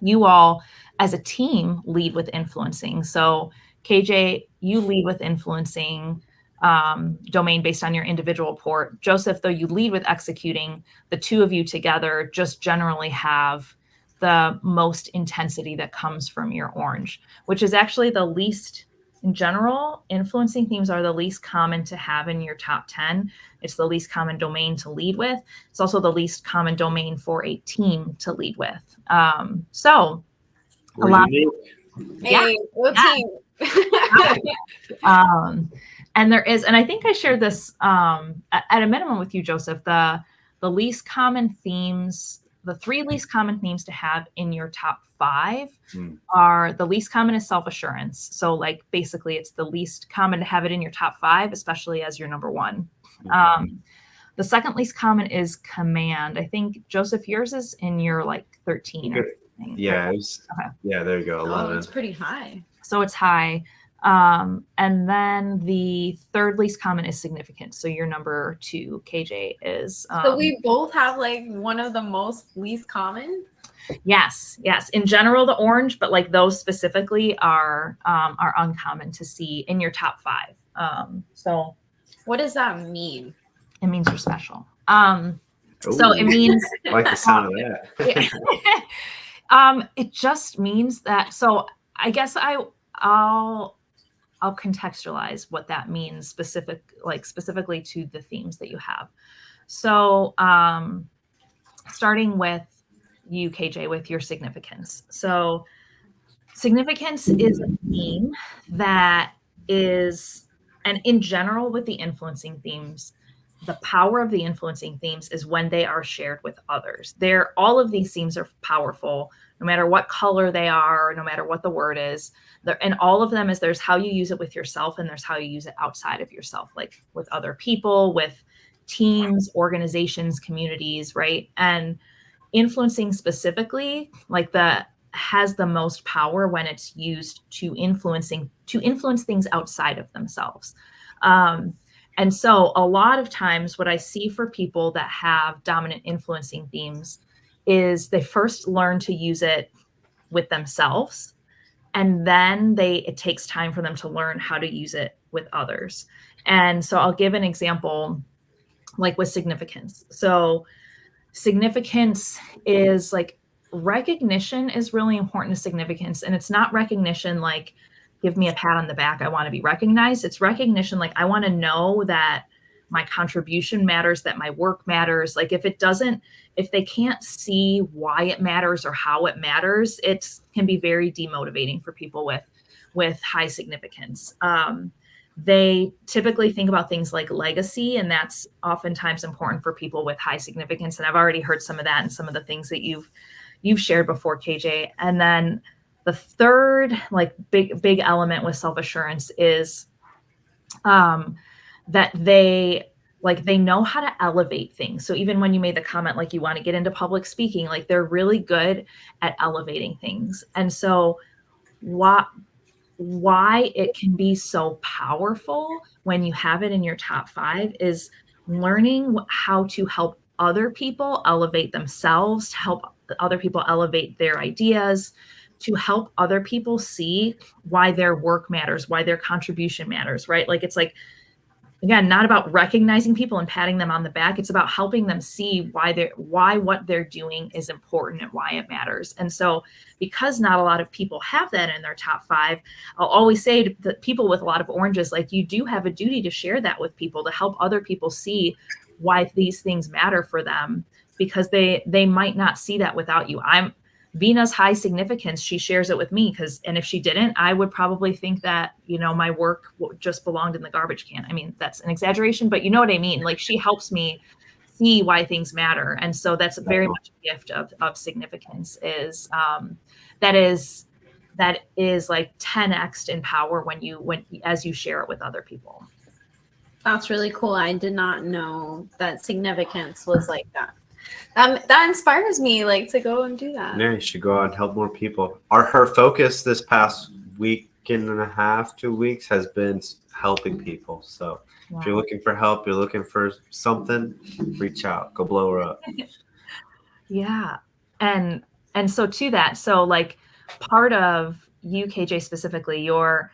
you all as a team lead with influencing. So KJ, you lead with influencing domain based on your individual port. Joseph, though you lead with executing, the two of you together just generally have the most intensity that comes from your orange, which is actually the least, in general, influencing themes are the least common to have in your top 10. It's the least common domain to lead with. It's also the least common domain for a team to lead with. So We're a lot unique. Hey, what team? And there is, and I think I shared this at a minimum with you, Joseph, the least common themes, the 3 least common themes to have in your top 5 are, the least common is self-assurance. So like basically it's the least common to have it in your top 5, especially as your number 1. The second least common is command. I think Joseph, yours is in your like 13 or something. Yeah, right? okay. Yeah, there you go. 11. Oh, it's pretty high. So it's high. And then the third least common is significance. So your number 2, KJ, is. So we both have like one of the most least common. Yes. In general, the orange, but like those specifically are uncommon to see in your top 5. So what does that mean? It means you're special. So it means. I like the sound of that. It just means that. So I guess I'll contextualize what that means specifically to the themes that you have. So starting with you, KJ, with your significance. So significance is a theme that is, and in general with the influencing themes, the power of the influencing themes is when they are shared with others. All of these themes are powerful, no matter what color they are, no matter what the word is. And all of them is, there's how you use it with yourself, and there's how you use it outside of yourself, like with other people, with teams, organizations, communities, right? And influencing specifically, like has the most power when it's used to influence things outside of themselves. And so a lot of times what I see for people that have dominant influencing themes is they first learn to use it with themselves, and then it takes time for them to learn how to use it with others. And so I'll give an example, like with significance. So significance is like, recognition is really important to significance. And it's not recognition like, give me a pat on the back, I want to be recognized. It's recognition like, I want to know that my contribution matters, that my work matters. Like if they can't see why it matters or how it matters, it can be very demotivating for people with high significance. They typically think about things like legacy, and that's oftentimes important for people with high significance. And I've already heard some of that in some of the things that you've shared before, KJ. And then the third like big element with self-assurance is that they know how to elevate things. So even when you made the comment, like you want to get into public speaking, like they're really good at elevating things. And so why it can be so powerful when you have it in your top 5 is learning how to help other people elevate themselves, to help other people elevate their ideas, to help other people see why their work matters, why their contribution matters, right? Like it's like again, not about recognizing people and patting them on the back. It's about helping them see why what they're doing is important and why it matters. And so because not a lot of people have that in their top 5, I'll always say to the people with a lot of oranges, like, you do have a duty to share that with people, to help other people see why these things matter for them, because they might not see that without you. Vina's high significance, she shares it with me, and if she didn't, I would probably think that, my work just belonged in the garbage can. I mean, that's an exaggeration, but you know what I mean? Like, she helps me see why things matter. And so that's very much a gift of significance, that is like 10x in power as you share it with other people. That's really cool. I did not know that significance was like that. That inspires me, like, to go and do that. Yeah, you should go out and help more people. Her focus this past week and a half, 2 weeks, has been helping people. So if you're looking for help, you're looking for something, reach out, go blow her up. Yeah. And so to that, so like part of you, KJ, specifically, your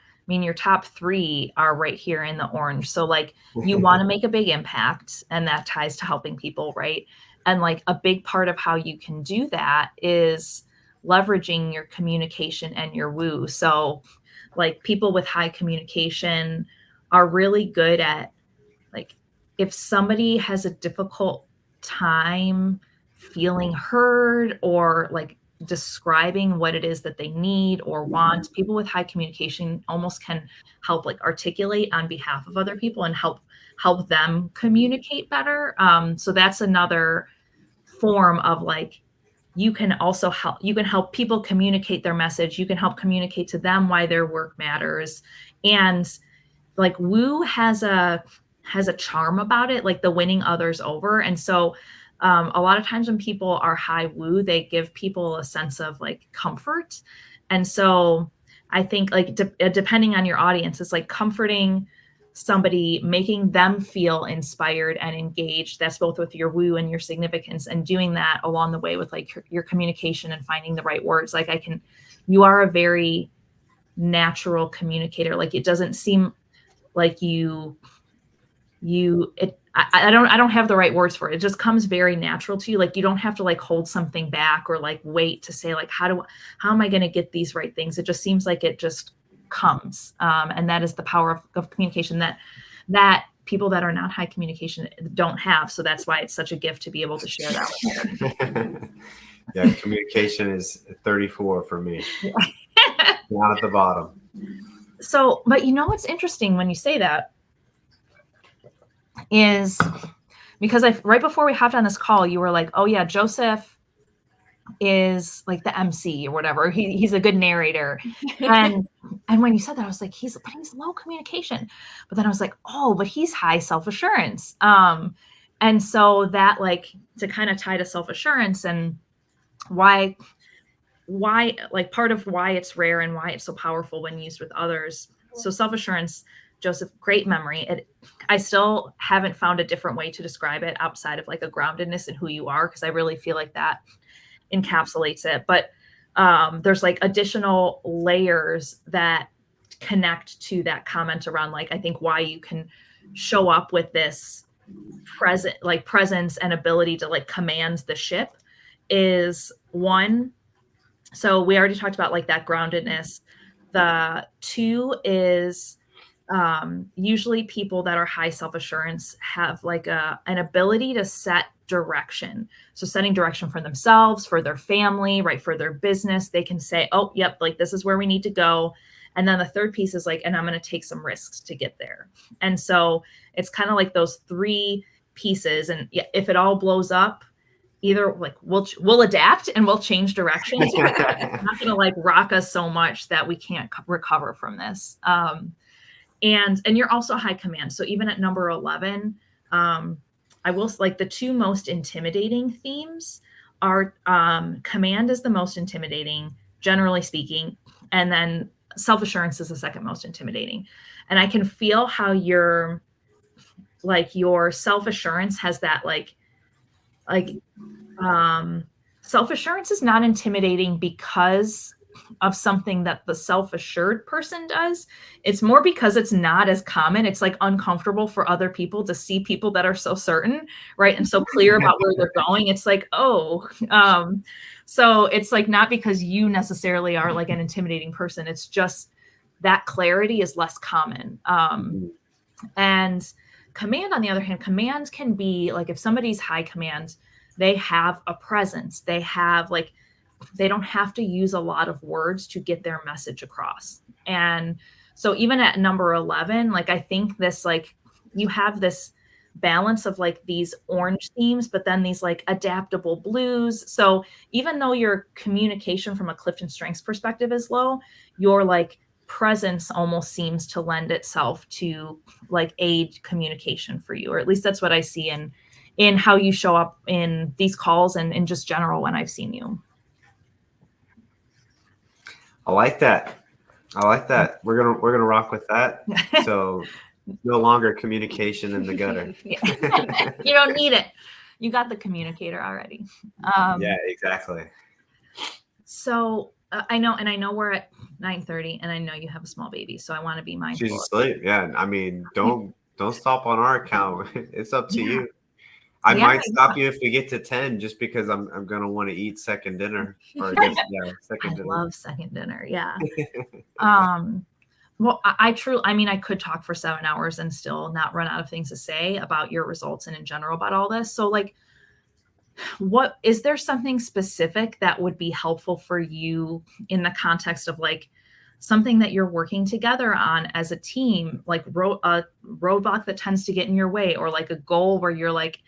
top 3 are right here in the orange. So like, you want to make a big impact, and that ties to helping people, right? And like, a big part of how you can do that is leveraging your communication and your woo. So like, people with high communication are really good at, like, if somebody has a difficult time feeling heard or like describing what it is that they need or want, people with high communication almost can help like articulate on behalf of other people and help them communicate better. So that's another form of like, you can help people communicate their message. You can help communicate to them why their work matters. And like, woo has a charm about it, like the winning others over. And so a lot of times when people are high woo, they give people a sense of like comfort. And so I think like depending on your audience, it's like comforting somebody, making them feel inspired and engaged. That's both with your woo and your significance, and doing that along the way with like your communication and finding the right words. Like, you are a very natural communicator. Like, it doesn't seem like I don't have the right words for it. It just comes very natural to you. Like, you don't have to like hold something back or like wait to say like, how am I going to get these right things? It just seems like it just comes. And that is the power of communication that people that are not high communication don't have. So that's why it's such a gift to be able to share that with them. Yeah, communication is 34 for me. Down at the bottom. So, but what's interesting when you say that is because right before we hopped on this call, you were like, oh yeah, Joseph is like the MC or whatever. He's a good narrator. And when you said that, I was like, he's low communication. But then I was like, oh, but he's high self-assurance. And so that, like, to kind of tie to self-assurance and why like part of why it's rare and why it's so powerful when used with others. So self-assurance, Joseph, great memory. I still haven't found a different way to describe it outside of like a groundedness in who you are, because I really feel like that encapsulates it. But there's like additional layers that connect to that comment around, like, I think why you can show up with this presence and ability to like command the ship is one. So we already talked about like that groundedness. The 2 is usually people that are high self-assurance have like an ability to set direction. So setting direction for themselves, for their family, right, for their business. They can say, oh, yep, like this is where we need to go. And then the third piece is like, and I'm going to take some risks to get there. And so it's kind of like those 3 pieces. And if it all blows up, either like we'll adapt and we'll change directions. It's not going to like rock us so much that we can't recover from this. And you're also high command. So even at number 11, I will like the 2 most intimidating themes are command is the most intimidating, generally speaking, and then self-assurance is the second most intimidating. And I can feel how your self-assurance has that self-assurance is not intimidating because of something that the self-assured person does. It's more because it's not as common. It's like uncomfortable for other people to see people that are so certain, right? And so clear about where they're going. It's like, oh, so it's like not because you necessarily are like an intimidating person. It's just that clarity is less common. And command, on the other hand, command can be like if somebody's high command, they have a presence. They have like, they don't have to use a lot of words to get their message across. And so even at number 11, like I think this, like you have this balance of like these orange themes, but then these like adaptable blues. So even though your communication from a Clifton Strengths perspective is low, your like presence almost seems to lend itself to like aid communication for you, or at least that's what I see in how you show up in these calls and in just general when I've seen you. I like that. We're gonna rock with that. So no longer communication in the gutter. You don't need it. You got the communicator already. Yeah, exactly. So I know we're at 9:30, and I know you have a small baby, so I want to be mindful. She's asleep. Yeah, I mean, don't stop on our account. It's up to you. I might stop you if we get to 10, just because I'm gonna want to eat second dinner. Or I guess, second dinner. I love second dinner. Yeah. Well, I mean, I could talk for 7 hours and still not run out of things to say about your results and in general about all this. So like, what is there something specific that would be helpful for you in the context of like something that you're working together on as a team, like a roadblock that tends to get in your way, or like a goal where you're like,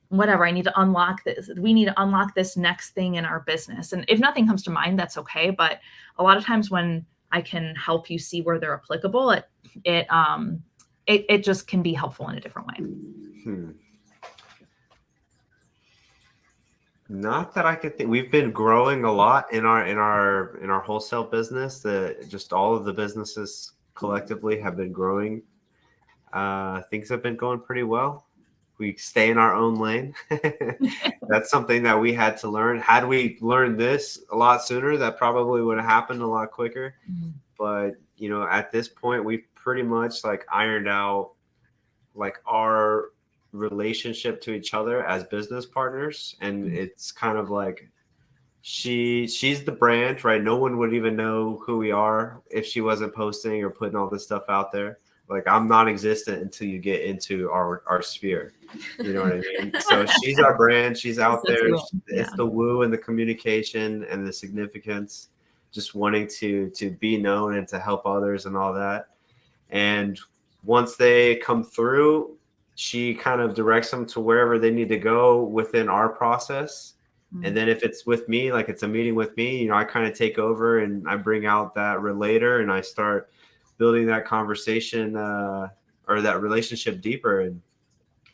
whatever, I need to unlock this. We need to unlock this next thing in our business. And if nothing comes to mind, that's okay. But a lot of times when I can help you see where they're applicable, it just can be helpful in a different way. Not that I could think. We've been growing a lot in our wholesale business. Just all of the businesses collectively have been growing. Things have been going pretty well. We stay in our own lane. That's something that we had to learn. Had we learned this a lot sooner, that probably would have happened a lot quicker. But, at this point, we've pretty much like ironed out like our relationship to each other as business partners. And it's kind of like she's the brand, right? No one would even know who we are if she wasn't posting or putting all this stuff out there. Like, I'm non-existent until you get into our sphere. You know what I mean? So she's our brand. She's out there. It's the woo and the communication and the significance, just wanting to be known and to help others and all that. And once they come through, she kind of directs them to wherever they need to go within our process. And then if it's with me, like it's a meeting with me, I kind of take over and I bring out that relator and I start building that conversation or that relationship deeper and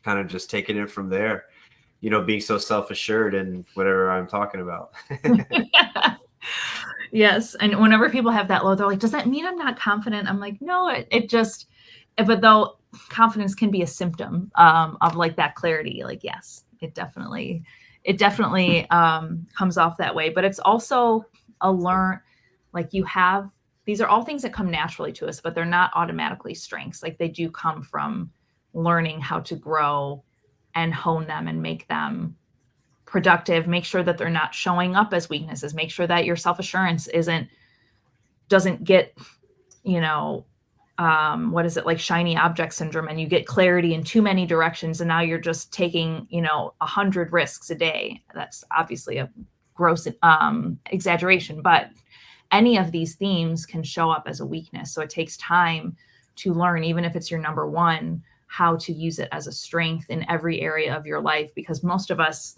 kind of just taking it from there, being so self-assured and whatever I'm talking about. Yes. And whenever people have that low, they're like, does that mean I'm not confident? I'm like, no, but though confidence can be a symptom of like that clarity, like, yes, it definitely comes off that way, but it's also these are all things that come naturally to us, but they're not automatically strengths. Like they do come from learning how to grow and hone them and make them productive, make sure that they're not showing up as weaknesses, make sure that your self-assurance doesn't get, what is it, like shiny object syndrome, and you get clarity in too many directions. And now you're just taking, 100 risks a day. That's obviously a gross exaggeration, but any of these themes can show up as a weakness. So it takes time to learn, even if it's your number one, how to use it as a strength in every area of your life, because most of us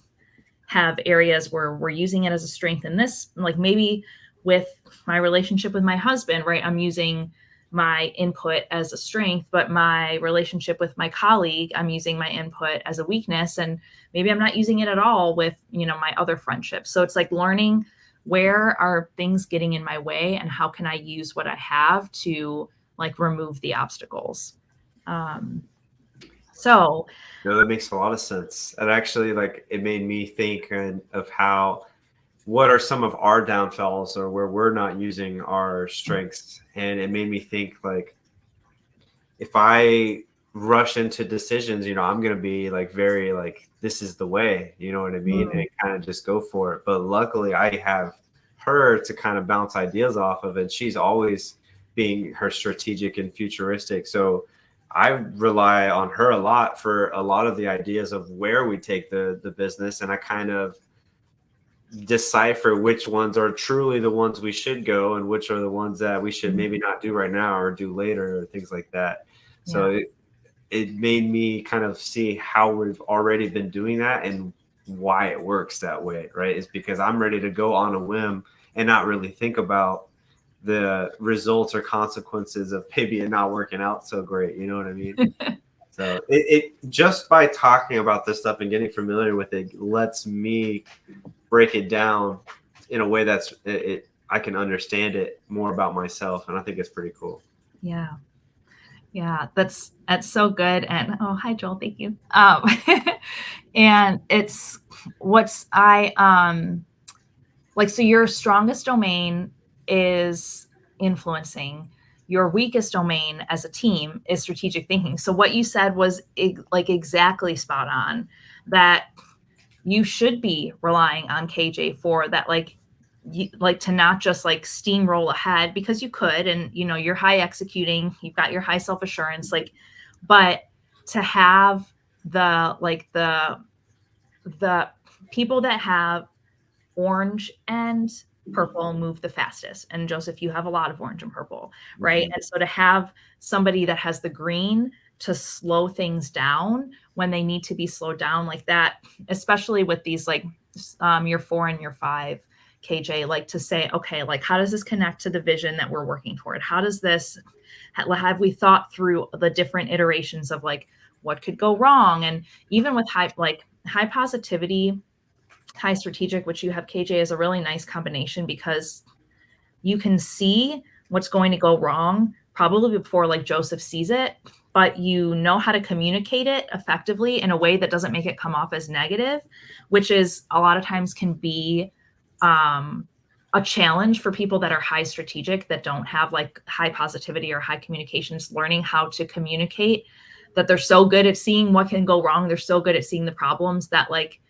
have areas where we're using it as a strength in this, like maybe with my relationship with my husband, right? I'm using my input as a strength, but my relationship with my colleague, I'm using my input as a weakness. And maybe I'm not using it at all with, my other friendships. So it's like learning where are things getting in my way and how can I use what I have to like remove the obstacles. So that makes a lot of sense. And actually, like, it made me think of how what are some of our downfalls or where we're not using our strengths. And it made me think, like, if I rush into decisions, I'm going to be like, very like, this is the way, you know what I mean? And kind of just go for it. But luckily I have her to kind of bounce ideas off of, and she's always being her strategic and futuristic. So I rely on her a lot for a lot of the ideas of where we take the business. And I kind of decipher which ones are truly the ones we should go and which are the ones that we should maybe not do right now or do later, or things like that. Yeah. So it made me kind of see how we've already been doing that and why it works that way, right? It's because I'm ready to go on a whim and not really think about the results or consequences of maybe it not working out so great. You know what I mean? So it just by talking about this stuff and getting familiar with it lets me break it down in a way that's I can understand it more about myself. And I think it's pretty cool. Yeah. Yeah, that's so good. And oh, hi Joel, thank you. And it's what's like, so your strongest domain is influencing. Your weakest domain as a team is strategic thinking. So what you said was like exactly spot on, that you should be relying on KJ for that, like to not just like steamroll ahead, because you could, and you're high executing, you've got your high self-assurance, like, but to have the people that have orange and purple move the fastest. And Joseph, you have a lot of orange and purple, right? And so to have somebody that has the green to slow things down when they need to be slowed down like that, especially with these like your 4 and your 5, KJ, like to say, okay, like how does this connect to the vision that we're working toward? How does this, have we thought through the different iterations of like what could go wrong? And even with high positivity, high strategic, which you have, KJ, is a really nice combination, because you can see what's going to go wrong probably before like Joseph sees it, but you know how to communicate it effectively in a way that doesn't make it come off as negative, which is a lot of times can be a challenge for people that are high strategic, that don't have like high positivity or high communications, learning how to communicate, that they're so good at seeing what can go wrong. They're so good at seeing the problems that like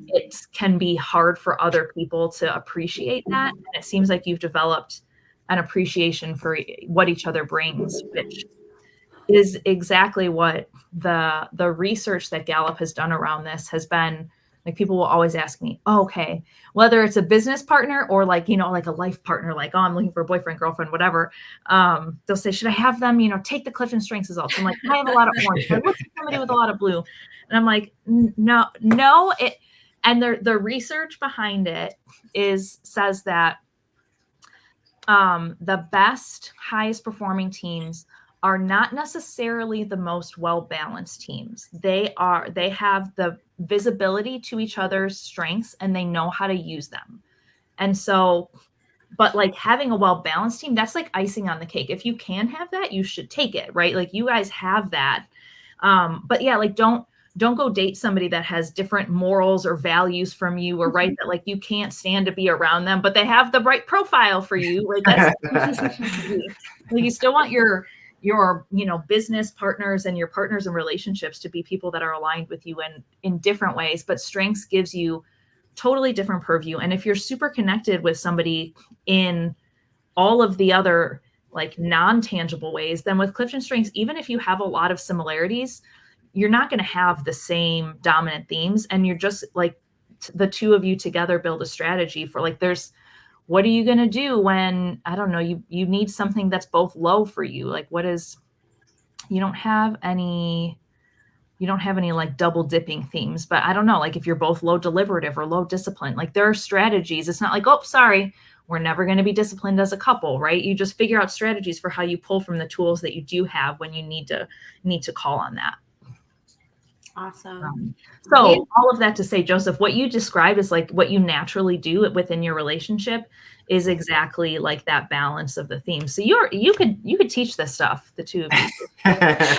it can be hard for other people to appreciate that. And it seems like you've developed an appreciation for what each other brings, which is exactly what the research that Gallup has done around this has been. Like, people will always ask me, oh, okay, whether it's a business partner or like, like a life partner, like, oh, I'm looking for a boyfriend, girlfriend, whatever. They'll say, should I have them, take the Clifton Strengths results? I'm like, I have a lot of orange. I look at somebody with a lot of blue. And I'm like, no. And the research behind it says that the best, highest performing teams are not necessarily the most well-balanced teams. They have the visibility to each other's strengths and they know how to use them. And so, but like having a well-balanced team, that's like icing on the cake. If you can have that, you should take it, right? Like you guys have that. But yeah, like don't go date somebody that has different morals or values from you, or right, that like you can't stand to be around them, but they have the right profile for you. Like that's like, you still want your business partners and your partners in relationships to be people that are aligned with you in different ways, but strengths gives you totally different purview. And if you're super connected with somebody in all of the other like non-tangible ways, then with Clifton Strengths, even if you have a lot of similarities, you're not going to have the same dominant themes. And you're just like the two of you together build a strategy for like, what are you going to do when, I don't know, you need something that's both low for you? Like you don't have any like double dipping themes, but I don't know, like if you're both low deliberative or low discipline, like there are strategies. It's not like, oh, sorry, we're never going to be disciplined as a couple, right? You just figure out strategies for how you pull from the tools that you do have when you need to call on that. Awesome. So all of that to say, Joseph, what you describe is like what you naturally do within your relationship is exactly like that balance of the theme. So you could teach this stuff, the two of you.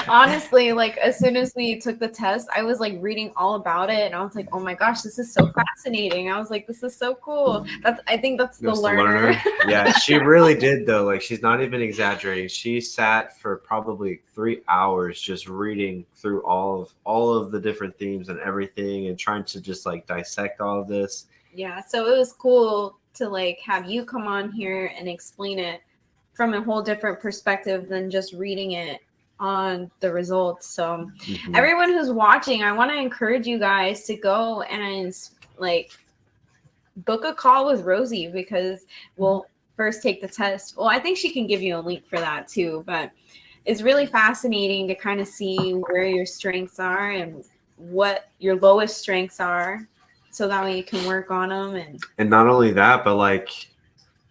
Honestly, like as soon as we took the test, I was like reading all about it, and I was like, "Oh my gosh, this is so fascinating!" I was like, "This is so cool." I think that's the learner. Yeah, she really did though. Like she's not even exaggerating. She sat for probably 3 hours just reading through all of the different themes and everything, and trying to just like dissect all of this. Yeah, so it was cool to like have you come on here and explain it from a whole different perspective than just reading it on the results. So everyone who's watching, I want to encourage you guys to go and like book a call with Rosie, because we'll first take the test. Well, I think she can give you a link for that too, but it's really fascinating to kind of see where your strengths are and what your lowest strengths are, so that way you can work on them. And not only that, but like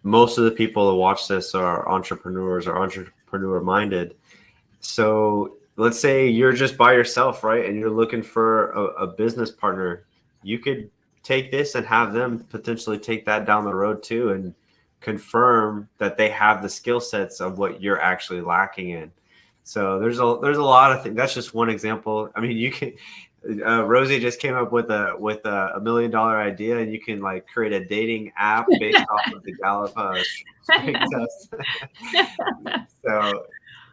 most of the people that watch this are entrepreneurs or entrepreneur minded. So let's say you're just by yourself, right? And you're looking for a business partner. You could take this and have them potentially take that down the road too, and confirm that they have the skill sets of what you're actually lacking in. So there's a lot of things. That's just one example. I mean, you can, Rosie just came up with a $1 million idea, and you can like create a dating app based off of the Gallup strength test. So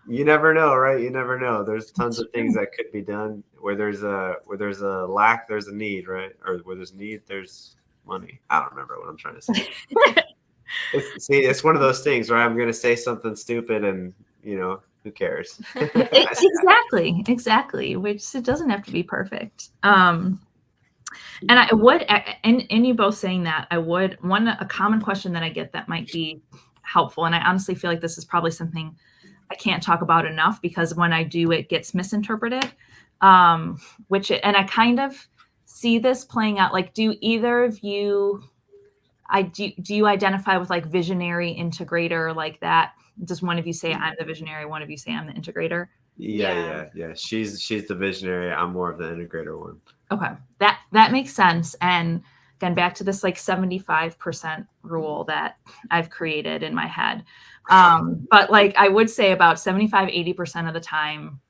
you never know, right? You never know. There's tons of things that could be done. Where there's a lack, there's a need, right? Or where there's need, there's money. I don't remember what I'm trying to say. It's one of those things where I'm going to say something stupid, and who cares? Exactly. Which it doesn't have to be perfect. And I would, and you both saying that, a common question that I get that might be helpful, and I honestly feel like this is probably something I can't talk about enough, because when I do, it gets misinterpreted. And I kind of see this playing out. Like, do either of you, do you identify with like visionary, integrator, like that? Does one of you say I'm the visionary? One of you say I'm the integrator? Yeah. She's the visionary. I'm more of the integrator one. Okay, that makes sense. And again, back to this like 75% rule that I've created in my head. But like I would say about 75-80% of the time,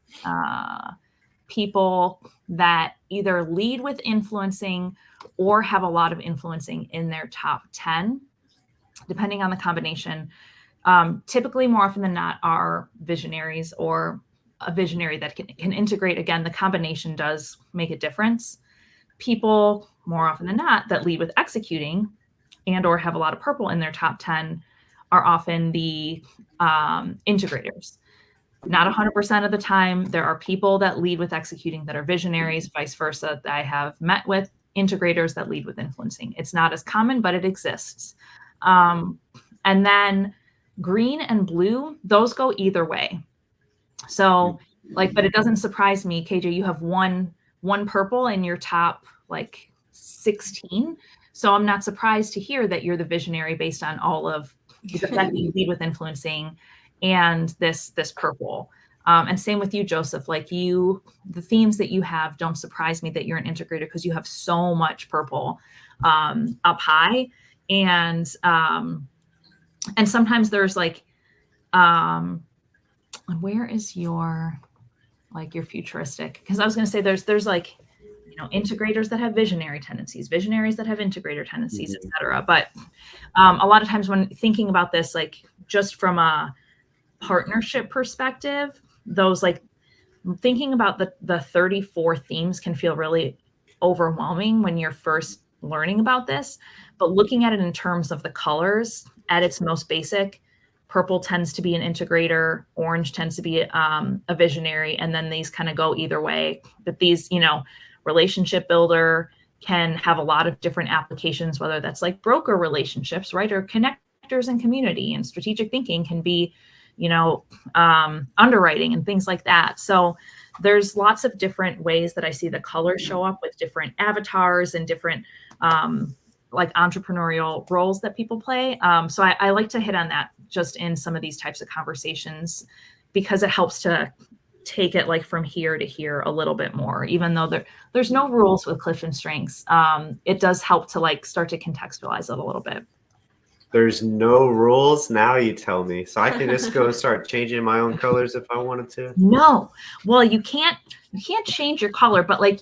people that either lead with influencing or have a lot of influencing in their top 10, depending on the combination, typically more often than not are visionaries, or a visionary that can integrate. Again, the combination does make a difference. People more often than not that lead with executing and or have a lot of purple in their top 10 are often the integrators. Not 100% of the time. There are people that lead with executing that are visionaries, vice versa. I have met with integrators that lead with influencing. It's not as common, but it exists. And then green and blue, those go either way. So like, but it doesn't surprise me, KJ, you have one purple in your top like 16. So I'm not surprised to hear that you're the visionary based on all of the fact that you lead with influencing and this purple. And same with you, Joseph. Like the themes that you have don't surprise me that you're an integrator, because you have so much purple up high. And sometimes there's like, where is your futuristic? Because I was going to say there's like, integrators that have visionary tendencies, visionaries that have integrator tendencies, etc. But a lot of times when thinking about this, like just from a partnership perspective, those like thinking about the 34 themes can feel really overwhelming when you're first learning about this. But looking at it in terms of the colors at its most basic, purple tends to be an integrator, orange tends to be a visionary, and then these kind of go either way. But these, relationship builder can have a lot of different applications, whether that's like broker relationships, right? Or connectors and community, and strategic thinking can be, underwriting and things like that. So there's lots of different ways that I see the colors show up with different avatars and different like entrepreneurial roles that people play. So I like to hit on that just in some of these types of conversations, because it helps to take it like from here to here a little bit more, even though there's no rules with Clifton Strengths. It does help to like start to contextualize it a little bit. There's no rules. Now you tell me. So I can just go and start changing my own colors if I wanted to. No. Well, you can't change your color, but like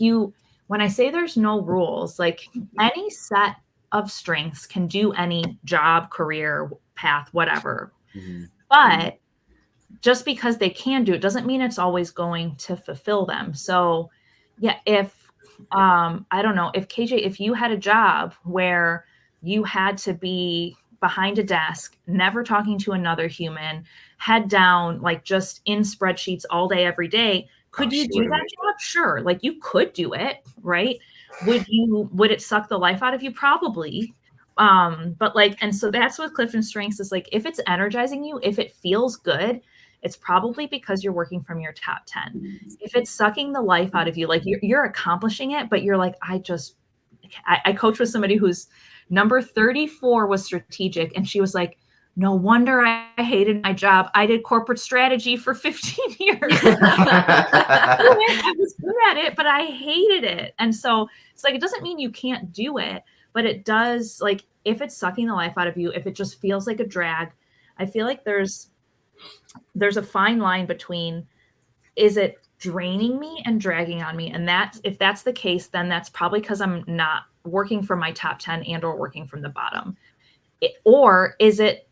when I say there's no rules, like any set of strengths can do any job, career, path, whatever. Mhm. But just because they can do it doesn't mean it's always going to fulfill them. So yeah, if I don't know, if KJ, if you had a job where you had to be behind a desk, never talking to another human, head down, like just in spreadsheets all day, every day, could you do that job? Sure. Like you could do it, right? Would it suck the life out of you? Probably. But like, and so that's what Clifton Strengths is like. If it's energizing you, if it feels good, it's probably because you're working from your top 10. If it's sucking the life out of you, like you're accomplishing it, but you're like, I coach with somebody whose number 34 was strategic. And she was like, no wonder I hated my job. I did corporate strategy for 15 years. I was good at it, but I hated it. And so it's like, it doesn't mean you can't do it, but it does, like, if it's sucking the life out of you, if it just feels like a drag, I feel like there's a fine line between, is it draining me and dragging on me? And that, if that's the case, then that's probably because I'm not working from my top 10 and or working from the bottom. Or is it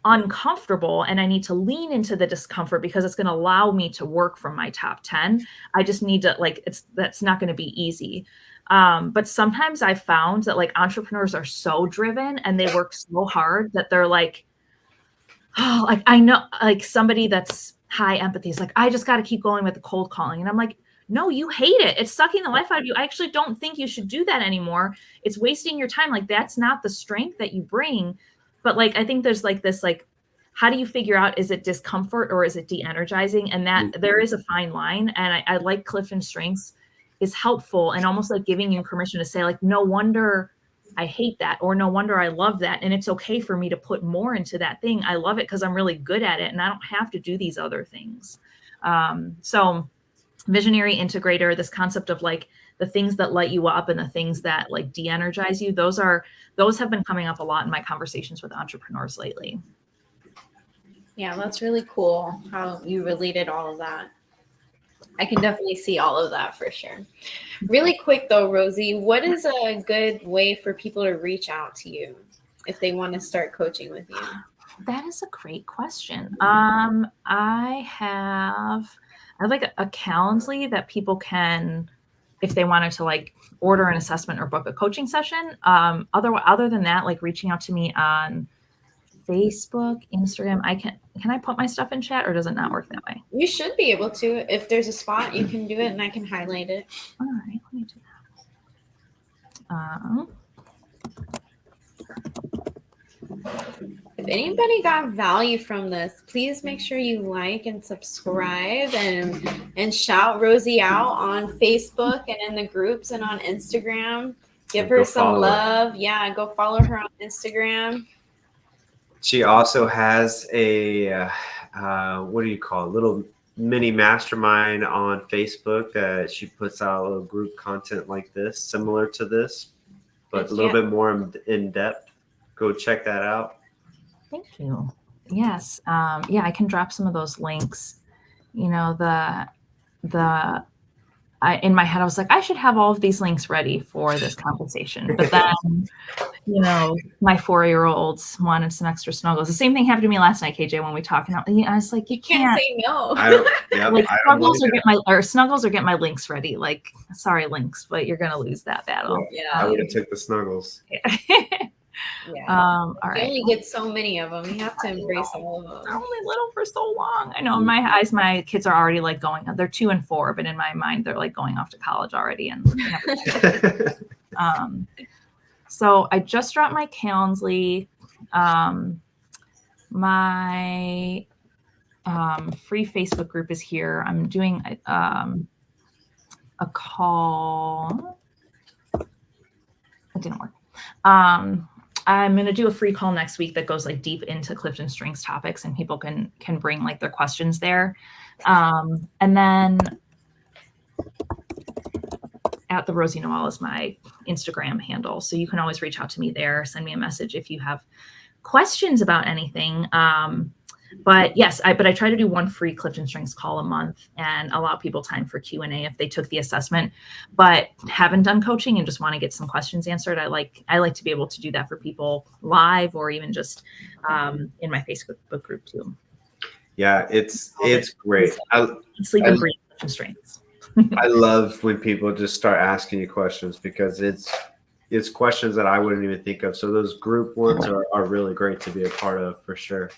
uncomfortable and I need to lean into the discomfort because it's going to allow me to work from my top 10. I just need to, like, that's not going to be easy. But sometimes I found that like entrepreneurs are so driven and they work so hard that they're like, oh, like I know, like somebody that's high empathy is like, I just got to keep going with the cold calling. And I'm like, no, you hate it. It's sucking the life out of you. I actually don't think you should do that anymore. It's wasting your time. Like that's not the strength that you bring. But like, I think there's like this, like, how do you figure out, is it discomfort or is it de-energizing? And that there is a fine line. And I like Clifton Strengths is helpful and almost like giving you permission to say like, no wonder I hate that, or no wonder I love that. And it's okay for me to put more into that thing. I love it because I'm really good at it and I don't have to do these other things. So visionary integrator, this concept of like the things that light you up and the things that like de-energize you, those have been coming up a lot in my conversations with entrepreneurs lately. Yeah, that's really cool how you related all of that. I can definitely see all of that for sure. Really quick though, Rosie, what is a good way for people to reach out to you if they want to start coaching with you? That is a great question. I have like a Calendly that people can, if they wanted to like order an assessment or book a coaching session. Other than that, like reaching out to me on Facebook, Instagram. Can I put my stuff in chat or does it not work that way? You should be able to. If there's a spot, you can do it and I can highlight it. All right, let me do that. If anybody got value from this, please make sure you like and subscribe and shout Rosie out on Facebook and in the groups and on Instagram. Give her some love. Yeah, go follow her on Instagram. She also has a, what do you call it? Little mini mastermind on Facebook that she puts out a little group content like this, similar to this, but a little bit more in depth. Go check that out. Thank you. Yes. Yeah, I can drop some of those links. You know, in my head, I was like, I should have all of these links ready for this conversation. But then, you know, my 4-year-olds wanted some extra snuggles. The same thing happened to me last night, KJ, when we talked. And I was like, you can't say no. Like snuggles or get my links ready. Like, sorry, links, but you're gonna lose that battle. Yeah, I would have took the snuggles. Yeah. All right. You only get so many of them. You have to embrace all of them. They're only little for so long. I know in my eyes, my kids are already like they're 2 and 4, but in my mind, they're like going off to college already. And so I just dropped my Calendly. My free Facebook group is here. I'm doing a call. It didn't work. I'm going to do a free call next week that goes like deep into Clifton Strengths topics and people can bring like their questions there. And then at the Rosie Noel is my Instagram handle. So you can always reach out to me there, send me a message if you have questions about anything. But yes, I try to do one free Clifton Strengths call a month and allow people time for Q&A if they took the assessment, but haven't done coaching and just want to get some questions answered. I like to be able to do that for people live or even just in my Facebook group too. Yeah, it's great. Sleep and breathe Clifton Strengths. I love when people just start asking you questions because it's questions that I wouldn't even think of. So those group ones are really great to be a part of for sure.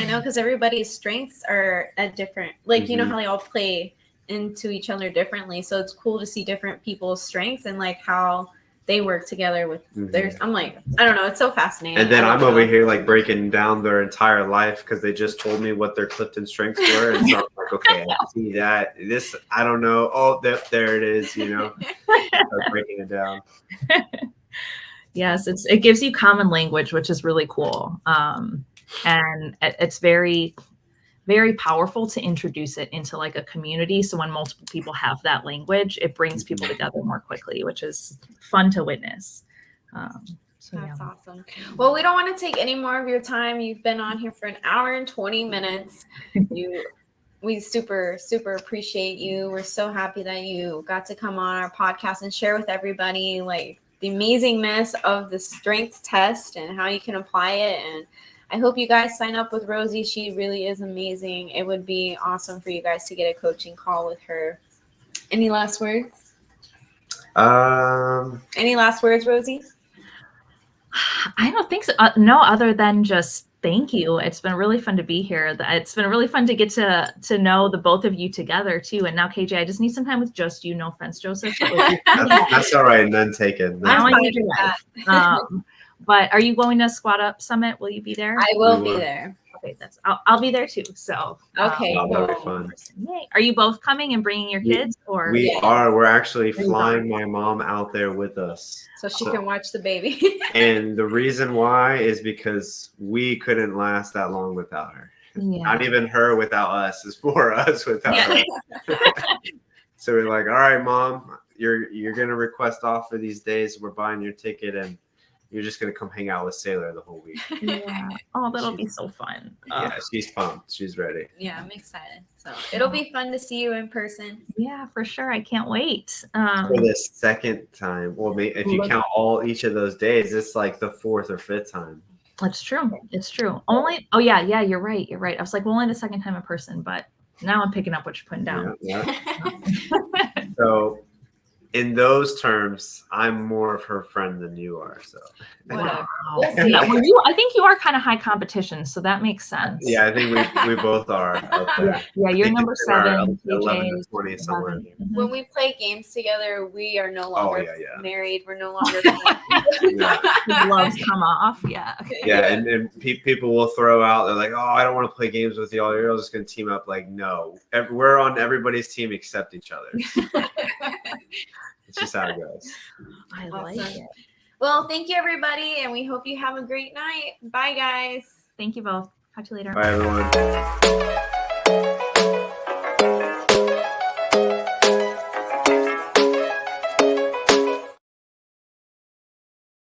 I know, because everybody's strengths are at different, like, you know how they all play into each other differently. So it's cool to see different people's strengths and like how they work together with theirs. I'm like, I don't know. It's so fascinating. And then I'm over here like breaking down their entire life because they just told me what their Clifton strengths were. And so I'm like, okay, I see that. This, I don't know. Oh, there it is, you know, start breaking it down. Yes, it gives you common language, which is really cool. And it's very, very powerful to introduce it into like a community. So when multiple people have that language, it brings people together more quickly, which is fun to witness. That's awesome. Well, we don't want to take any more of your time. You've been on here for 1 hour and 20 minutes. We super, super appreciate you. We're so happy that you got to come on our podcast and share with everybody like the amazingness of the strengths test and how you can apply it. And I hope you guys sign up with Rosie. She really is amazing. It would be awesome for you guys to get a coaching call with her. Any last words? Any last words, Rosie? I don't think so. No, other than just thank you. It's been really fun to be here. It's been really fun to get to know the both of you together too. And now, KJ, I just need some time with just you. No offense, Joseph. That's all right. None taken. Now I need your life. But are you going to Squat Up Summit? Will you be there? I will be there. Okay, I'll be there too. So okay, that'll be fun. Yay. Are you both coming and bringing your kids? Or we are. We're actually flying my mom out there with us, so she can watch the baby. And the reason why is because we couldn't last that long without her. Yeah. Not even her without us. It's for us without her. So we're like, all right, Mom, you're gonna request off for these days. We're buying your ticket and you're just going to come hang out with Sailor the whole week. Yeah. Oh, that'll be so fun. Yeah, she's pumped. She's ready. Yeah, I'm excited. So it'll be fun to see you in person. Yeah, for sure. I can't wait. For the second time. Well, if you count each of those days, it's like the 4th or 5th time. It's true. It's true. Yeah, you're right. You're right. I was like, well, only the second time in person, but now I'm picking up what you're putting down. Yeah. So in those terms, I'm more of her friend than you are. So, wow. Yeah, well, I think you are kind of high competition, so that makes sense. Yeah, I think we both are. Up there. Yeah, you're number 7. 11 to 20 somewhere. When we play games together, we are no longer married. We're no longer. Gloves come off. Yeah. Yeah, and people will throw out. They're like, "Oh, I don't want to play games with y'all. You're all just gonna team up." Like, no, we're on everybody's team except each other's. It's just how it goes. I like it. Well, thank you, everybody, and we hope you have a great night. Bye, guys. Thank you both. Talk to you later. Bye, everyone.